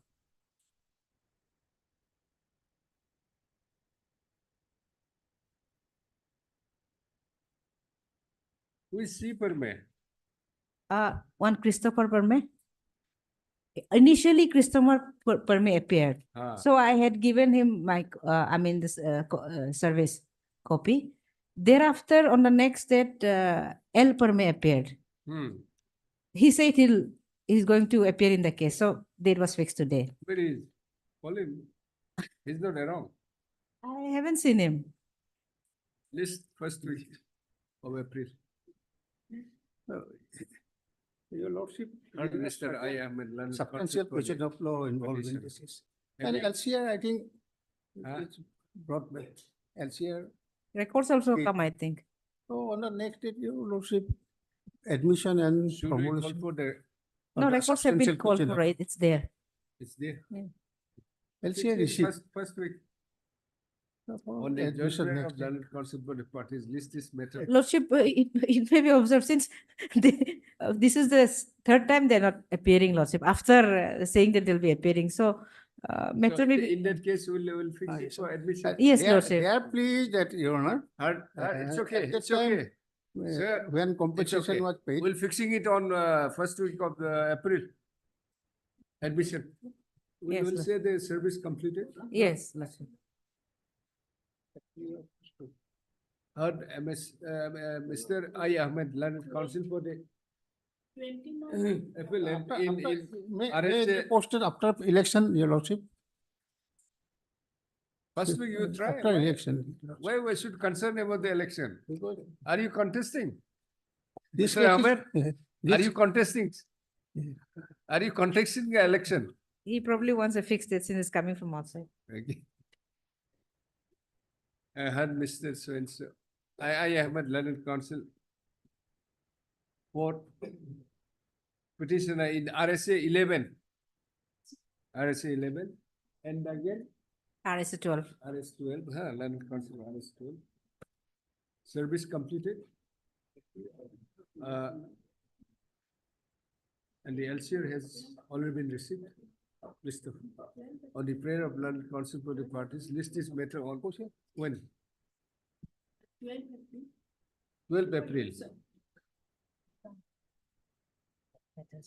Who is C Perme? One Christopher Parme. Initially, Christopher Parme appeared. Ah. So I had given him my, this service copy. Thereafter, on the next date, L Parme appeared. Hmm. He said he's going to appear in the case. So date was fixed today. Where is? Call him. He's not around. I haven't seen him. List first week of April. Your Lordship. Heard Mr. I am in London. Substantial question of law involved in this case. And Have you- LCR, I think, Huh? it's brought back. LCR. Records also Okay. come, I think. So on the next date, your Lordship, admission and Should we call promotion. for the, on No, the records have been substantial called question for, of- right? It's there. it's there. LCR received. First week. for On the admission judgment next of day. London Council for the parties, list this matter. Lordship, it may be observed since this is the third time they're not appearing, Lordship, after saying that they'll be appearing. So, matter So may be, in that case, we'll fix it for admission. Yes, They are- Lordship. They are pleased that, Your Honor. It's at okay, that it's time, okay. Sir, when It's compensation okay. was paid. We'll fixing it on first week of April. Admission. We Yes, will sir. say the service completed. Yes, Lordship. Heard Mr. I Ahmed, London Council for the April and in May RSA they posted after election, Your Lordship. first week you try. After election. Why we should concern about the election? Because Are you contesting? this Mr. case Ahmed, is- Are this- you contesting? Are you contesting the election? He probably wants a fixed date since it's coming from outside. Okay. I heard Mr. So-and-so. I Ahmed, London Council for petitioner in RSA 11. RSA 11 and again RS 12. RS 12, London Council RS 12. Service completed. And the LCR has already been received. List of, on the prayer of London Council for the parties, list this matter on when? 12 April.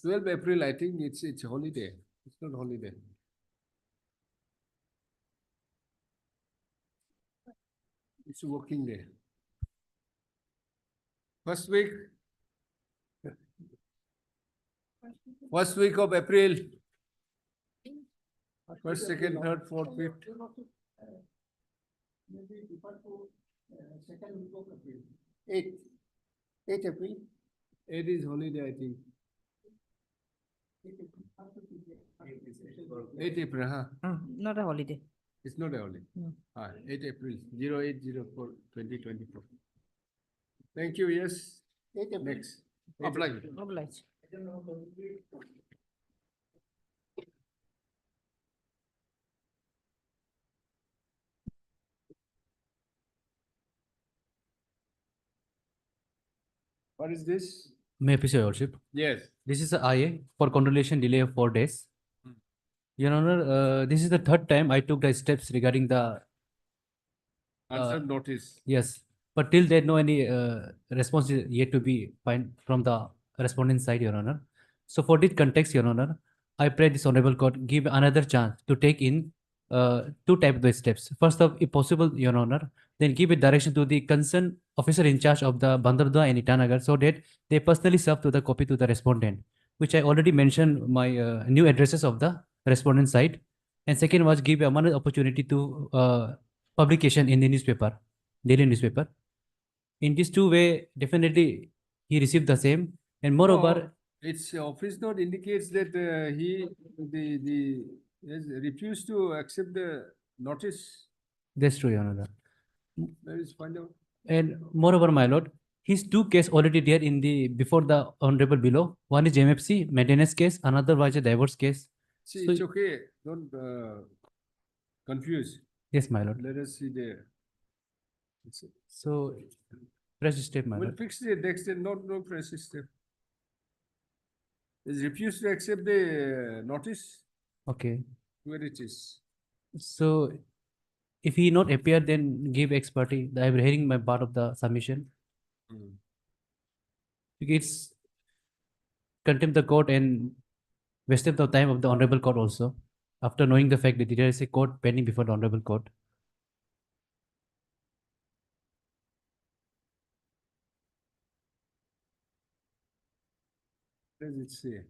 12 April, I think it's holiday. It's not holiday. It's a working day. First week. First week of April. First, second, third, fourth, fifth. Second week of April. 8 April. 8 is holiday, I think. 8 April, Not a holiday. It's not a holiday. No. 8 April, 0804, 2024. Thank you, yes. 8 April. Next. Apply. Obliged. What is this? May I please, Your Lordship? Yes. This is a IA for condolation delay of 4 days. Your Honor, this is the third time I took the steps regarding the Answer notice. yes, but till there no any response is yet to be find from the respondent side, Your Honor. So for this context, Your Honor, I pray this honorable court give another chance to take in two type of the steps. First of, if possible, Your Honor, then give a direction to the concerned officer in charge of the Bandardua and Itanagar so that they personally serve to the copy to the respondent, which I already mentioned my new addresses of the respondent side. And second was give another opportunity to publication in the newspaper, daily newspaper. In these two way, definitely he received the same. And moreover, Its office note indicates that the has refused to accept the notice. that's true, Your Honor. Let us find out. And moreover, my lord, his two case already there in the before the honorable below. One is MFC maintenance case, another was a divorce case. See, So- it's okay. Don't confuse. Yes, my lord. Let us see the. So press step, my We'll lord. fix the next and no press step. Is refused to accept the notice Okay. where it is. So if he not appear, then give ex parte. I'm hearing my part of the submission. It's contempt the court and wasted the time of the honorable court also. After knowing the fact that there is a court pending before the honorable court. What does it say?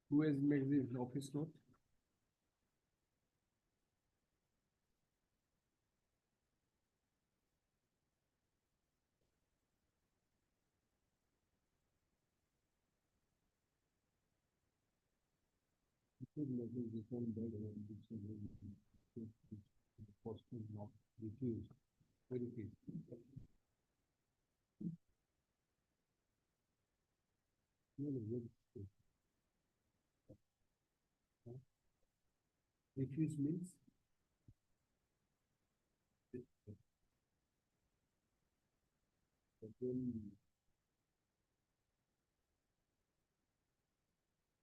Who has made the office note? Refuse means?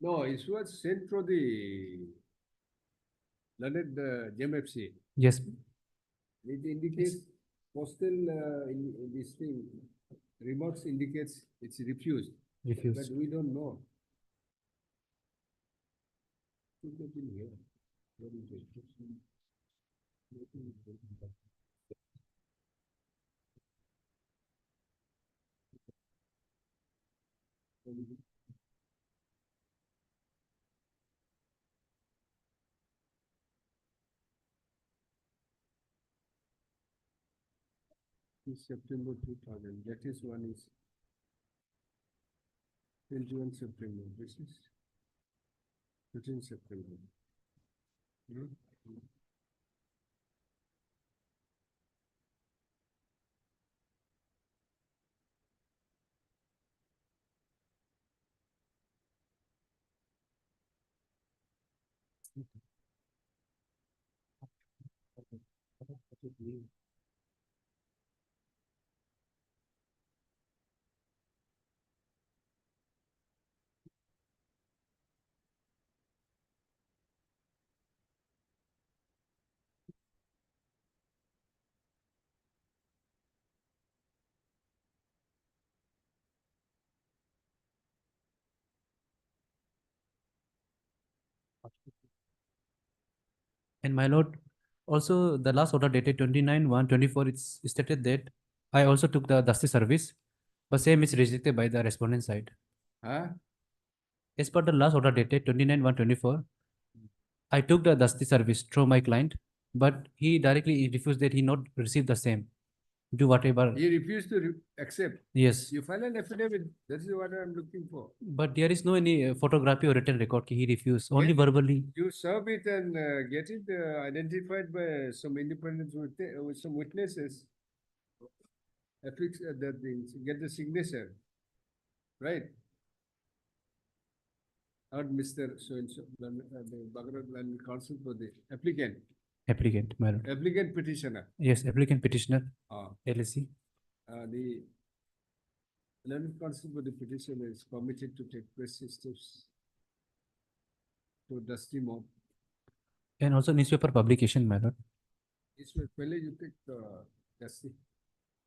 No, it was sent through the learned JMFC. Yes. It indicates postal in this thing, remarks indicates it's refused. Refused. But we don't know. Put that in here. What is it? Is September 2000, that is one is 21 September, this is 13 September. And my lord, also the last order dated 29/1/24, it's stated that I also took the Dusty service, but same is rejected by the respondent side. Huh? As per the last order dated 29/1/24, I took the Dusty service through my client, but he directly refused that he not receive the same. Do whatever. He refused to accept. Yes. You file an affidavit, that is what I am looking for. But there is no any photography or written record. He refused only verbally. You serve it and get it identified by some independent with some witnesses. Affix that thing, get the signature, right? Or Mr. So and so, the Bhagat Land Counsel for the applicant. Applicant, my lord. Applicant petitioner. Yes, applicant petitioner, Ah, LLC. the learned counsel for the petitioner is permitted to take precise steps to dusty mob. And also newspaper publication, my lord. It's my pele you take dusty.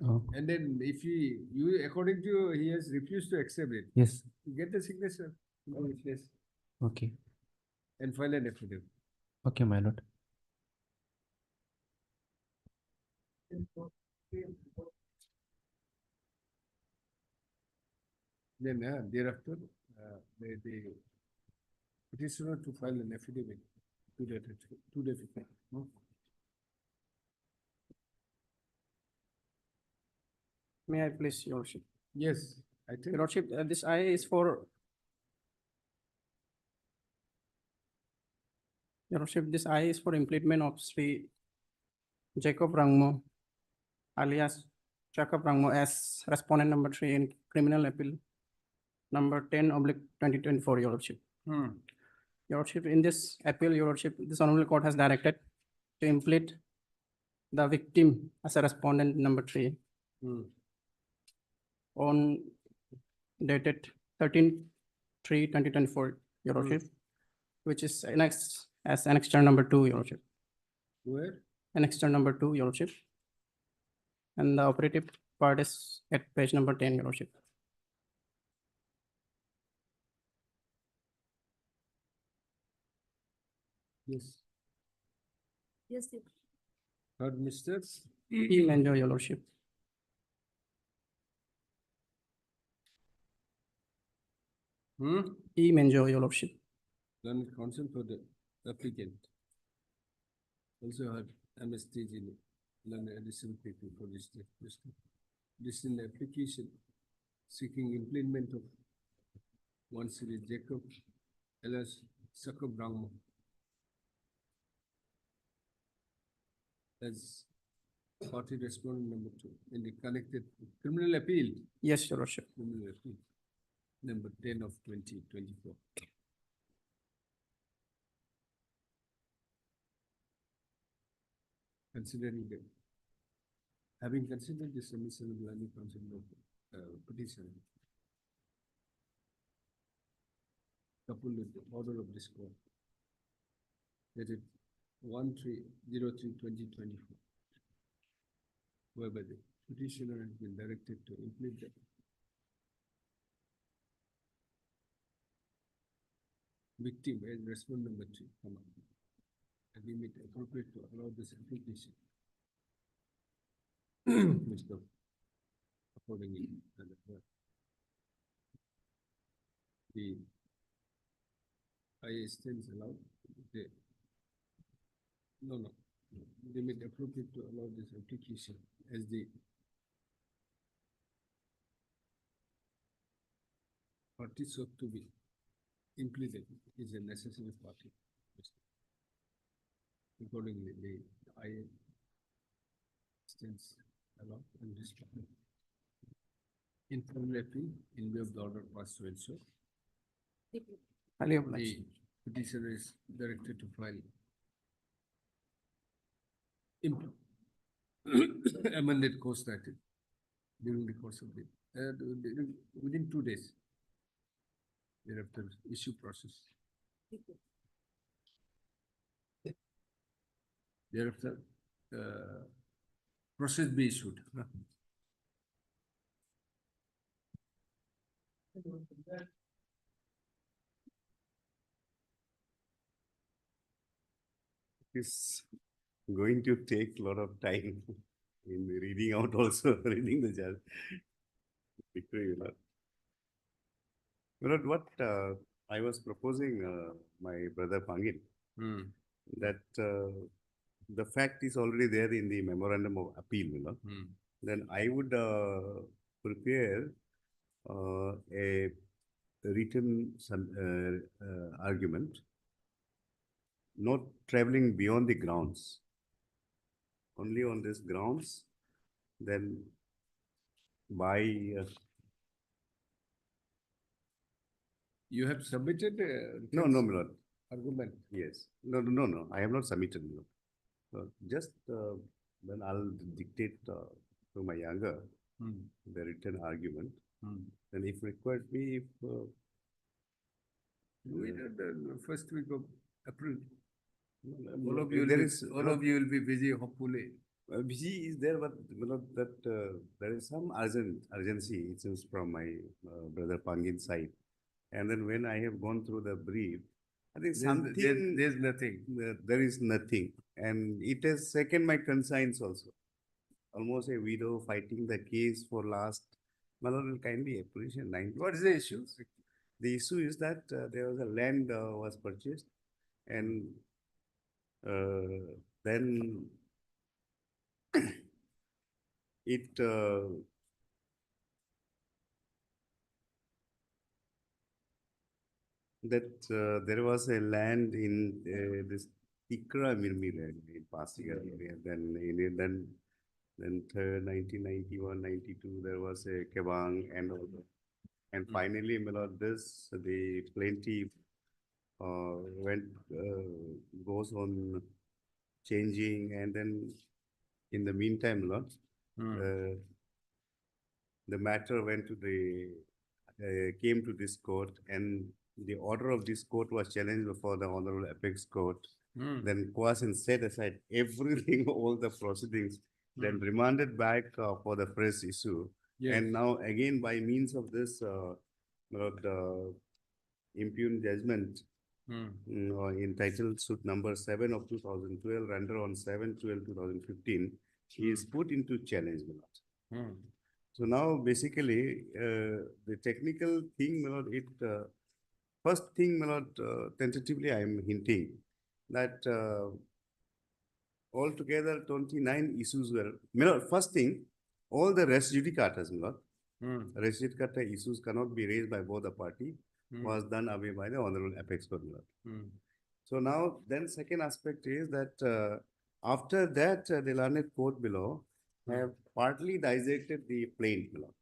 Oh, And then if you according to you, he has refused to accept it. yes, You get the signature in his place okay, and file an affidavit. okay, my lord. Then thereafter, the petitioner to file an affidavit to that effect. No? May I please, Your Lordship? Yes, I think. Your Lordship, this I is for. Your Lordship, this I is for impleadment of Sri Jacob Rangmo, alias Jacob Rangmo as respondent number 3 in criminal appeal number 10/2024, Your Lordship. Your Lordship, in this appeal, Your Lordship, this honorable court has directed to implead the victim as a respondent number 3 on dated 13/3/2024, Your Lordship, which is annexed as annexure number 2, Your Lordship. Where? Annexure number 2, Your Lordship. And the operative part is at page number 10, Your Lordship. Yes. Yes, sir. Heard, Mr. E. Manjo, Your Lordship. E. Manjo, Your Lordship. Learned counsel for the applicant. Also heard MSTG, learned additional people for this. This in the application seeking impleadment of one series Jacob alias Jacob Rangmo as party respondent number 2 in the connected criminal appeal. Yes, Your Lordship. Criminal appeal number 10/2024. Considering the having considered the submission of the learned counsel petition coupled with the order of this court dated 13/03/2024, whereby the petitioner has been directed to implead the victim as respondent number 3, and deem it appropriate to allow this application. Mr. Accordingly, the IA stands allowed. No. Deem it appropriate to allow this application as the party sought to be impleaded is a necessary party. Accordingly, the IA stands allowed and responded. In criminal appeal, in view of the order passed so and so, Highly obliged. the petitioner is directed to file amended course cited during the course of the within 2 days thereafter issue process. Thereafter process be issued. It's going to take a lot of time in reading out also, reading the judge. Victory, what I was proposing, my brother Pangil, that the fact is already there in the memorandum of appeal, then I would prepare a written argument, not traveling beyond the grounds, only on these grounds, then by You have submitted no, my lord. argument. Yes. No. I have not submitted. My lord. Just then I'll dictate to my younger the written argument. And if required, me if We did the first week of April. no, All of you, there will is be, all of you will be busy, hopefully. busy is there, but that there is some urgency. It seems from my brother Pangin's side. And then when I have gone through the brief, I think something There's nothing. there is nothing, and it has second my conscience also. Almost a widow fighting the case for last. Malone kindly appreciate 90. What is the issue? The issue is that there was a land was purchased, and then it there was a land in this Ikra Mirmi land in Pasigar area. Then in it, then 1991, 92, there was a Kebang and all that. And finally, this the plaintiff goes on changing, and then in the meantime, the matter went to the came to this court, and the order of this court was challenged before the Honorable Apex Court. Then Kwasin set aside everything, all the proceedings, then remanded back for the fresh issue. Yes. And now again, by means of this the impugned judgment entitled suit number 7 of 2012, rendered on 7/12/2015, he is put into challenge. So now basically the technical thing, first thing, tentatively I am hinting that altogether 29 issues were, first thing, all the res judicatas, res judicata issues cannot be raised by both the party, was done away by the Honorable Apex Court. So now, then second aspect is that after that, the learned court below have partly dissected the plaint below.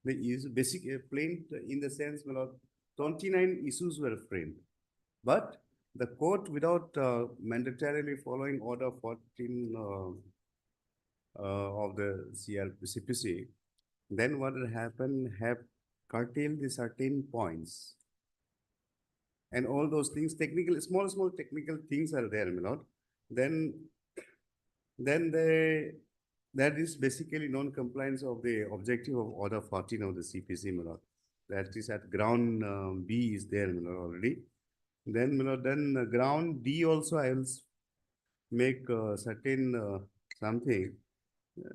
The basic plaint in the sense, 29 issues were framed, but the court, without mandatorily following order 14 of the CPC, then what will happen, have curtailed the certain points. And all those things, technical, small technical things are there, Then that is basically non-compliance of the objective of order 14 of the CPC, That is at ground B is there, already. Then, then ground D also I will make certain something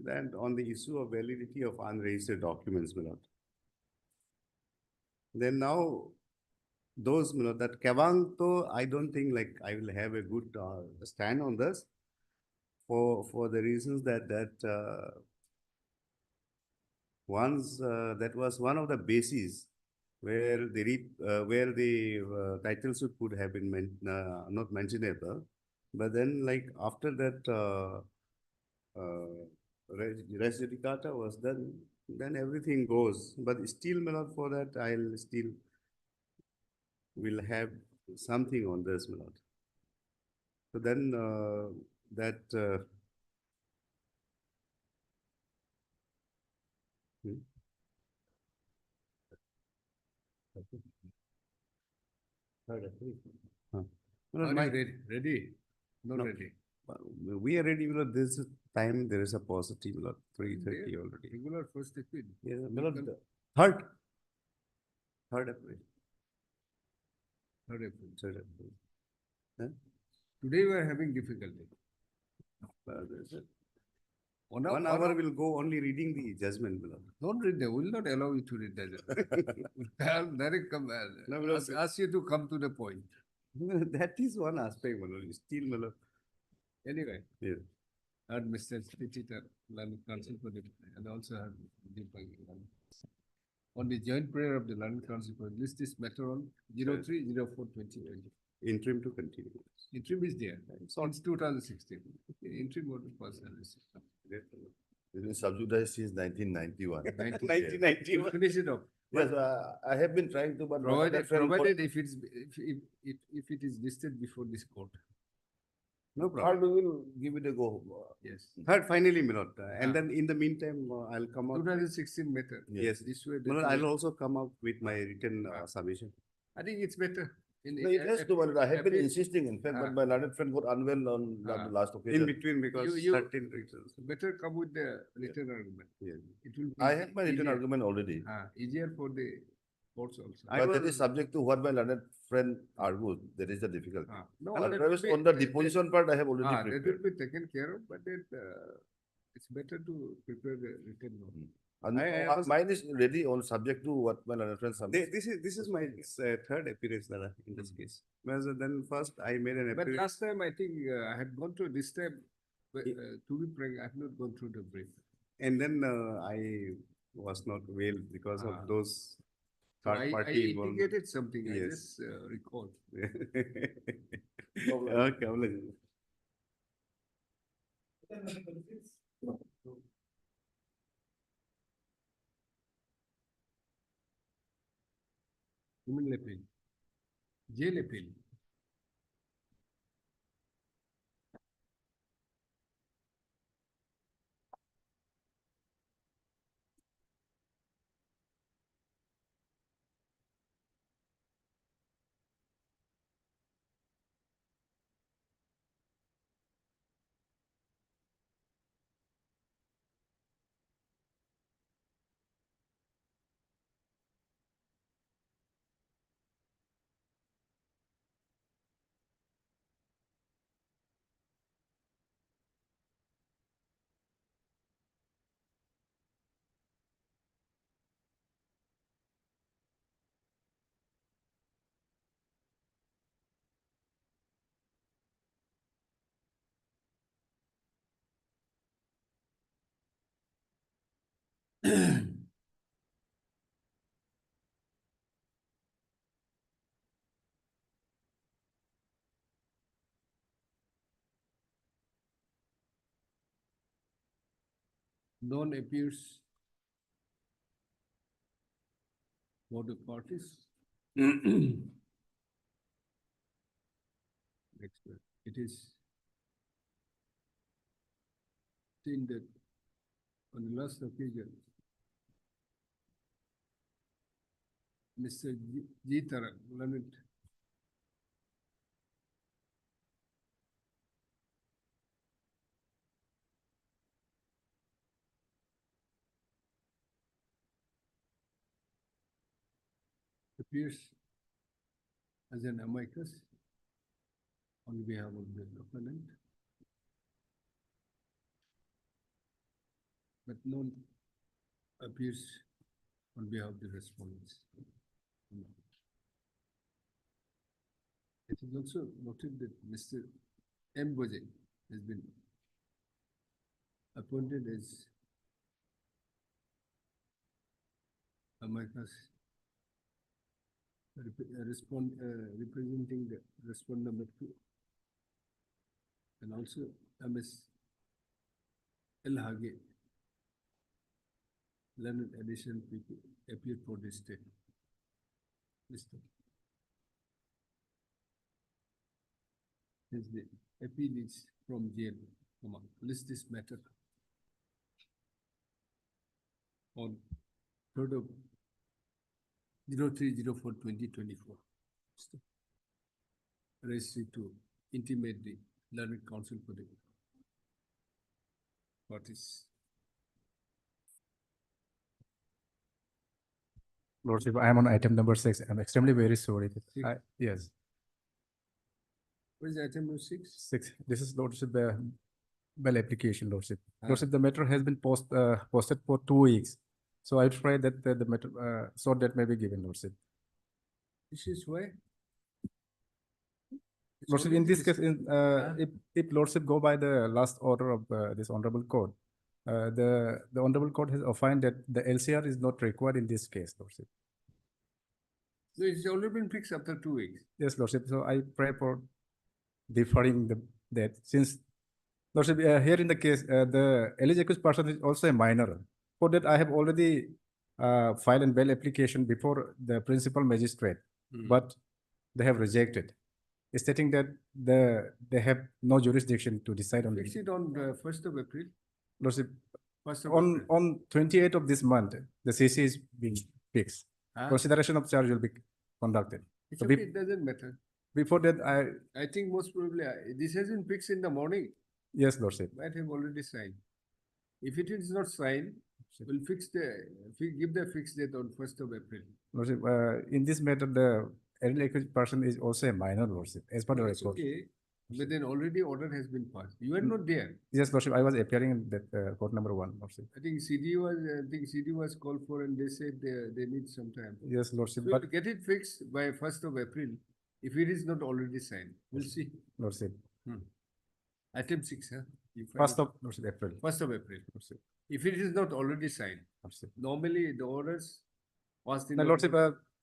that on the issue of validity of unregistered documents, Then now those, that Kavang, I don't think like I will have a good stand on this for the reasons that that was one of the bases where the title suit could have been not mentionable, but then like after that res judicata was done, then everything goes. But still, for that, I'll still will have something on this, So then that. Are you ready? Not No. ready. We are ready, this time there is a positive, 3:30 already. Regular first April. Yeah, third April. 3rd April. 3rd April. Huh? Today we are having difficulty. There's a- One One hour will go only reading the judgment, Don't read them. Will not allow you to read that. I'll direct come, No, no, ask you to come to the point. That is one aspect, still, Anyway, yeah. heard Mr. Petitioner, learned counsel for the, and also heard Deepak. On the joint prayer of the learned counsel for list this matter on 03/04/2020. Interim to continue. Interim is there, since 2016. Interim was personal. Sub judice is 1991. 1991. Finish it off. Yes, I have been trying to, but Provided if it is listed before this court. No problem. Third, we will give it a go. Yes. Third, finally, my lord. And Ah. then in the meantime, I'll come up. 2016 method. Yes. This way. My lord, that I'll way. also come up with my written submission. I think it's better. No, it has to, my lord. I have been appeal- insisting, in fact, Ah. but my learned friend got unwell on the Ah. last In occasion. between, because you- 13 reasons. Better come with the written argument. Yes. It will be I have my written easier. argument already. Easier for the courts also. I But that was- is subject to what my learned friend argued. That is the difficulty. No, And that otherwise, will be- on the that- deposition part, I have that already will prepared. be taken care of, but then it's better to prepare the written note. And I was- mine is ready on subject to what my learned friend submitted. This is my third appearance, Dada, in this case. Because then first I made an But appearance. last time, I think I had gone through this time, but, to be frank, I have not gone through the brief. And then I was not well because Ah. of those So third I party involvement. indicated something, I Yes. just recall. Okay, Amlan. Criminal appeal. Jail appeal. None appears for the parties. Next one. It is seen that on the last occasion, Mr. G. Taran, learned appears as an amicus on behalf of the opponent, but none appears on behalf of the respondents. It is also noted that Mr. M. Bojay has been appointed as amicus representing the respondent number 2, and also MS El Hage, learned additional people appear for this state. Mr. Is the appeal is from jail. Come on, list this matter on 3rd of 03/04/2024. Registry to intimate the learned counsel for the parties. Lordship, I am on item number 6. I'm extremely very sorry. Six. Yes, What is item number 6? 6. This is Lordship, bail application, Lordship. Ah. Lordship, the matter has been posted for 2 weeks. So I pray that the matter, so that may be given, Lordship. This is why? It's Lordship, in already this case, if Lordship go by the last order of this honorable court, the honorable court has opined that the LCR is not required in this case, Lordship. No, it's already been fixed after 2 weeks. Yes, Lordship. So I pray for deferring that since Lordship, here in the case, the alleged accused person is also a minor. For that, I have already filed a bail application before the principal magistrate, Hmm. but they have rejected. stating that they have no jurisdiction to decide on Fix it. it on the 1st of April. Lordship, 1st of on, April. on 28th of this month, the CC is being fixed. Huh? Consideration of charge will be conducted. It's So okay, be- it doesn't matter. Before that, I think most probably, this has been fixed in the morning. yes, Lordship. Might have already signed. If it is not signed, we'll give the fixed date on 1st of April. Lordship, in this matter, the early accused person is also a minor, Lordship, as per the It's record. okay, but then already order has been passed. You are not there. Yes, Lordship, I was appearing in that court number 1, Lordship. I think CD was called for and they said they need some time. Yes, Lordship, So but we'll get it fixed by 1st of April, if it is not already signed. We'll see. Lordship, Item 6, huh? You find first it- of Lordship, April. 1st of April. Lordship, If it is not already signed, Lordship. normally the orders passed in. No, the Lordship,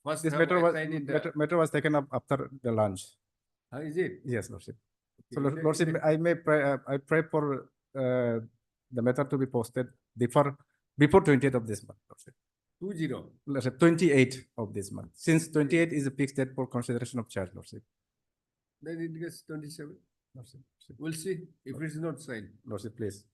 first this term matter I was signed in the- matter was taken up after the lunch. How is it? Yes, Lordship. So, Okay, Lordship, I may pray, I pray for the matter to be posted before 20th of this month, Lordship. 20. Lordship, 28th of this month. Since 28th is a fixed date for consideration of charge, Lordship. Then it gets 27. Lordship, We'll see if it is not signed. Lordship, please.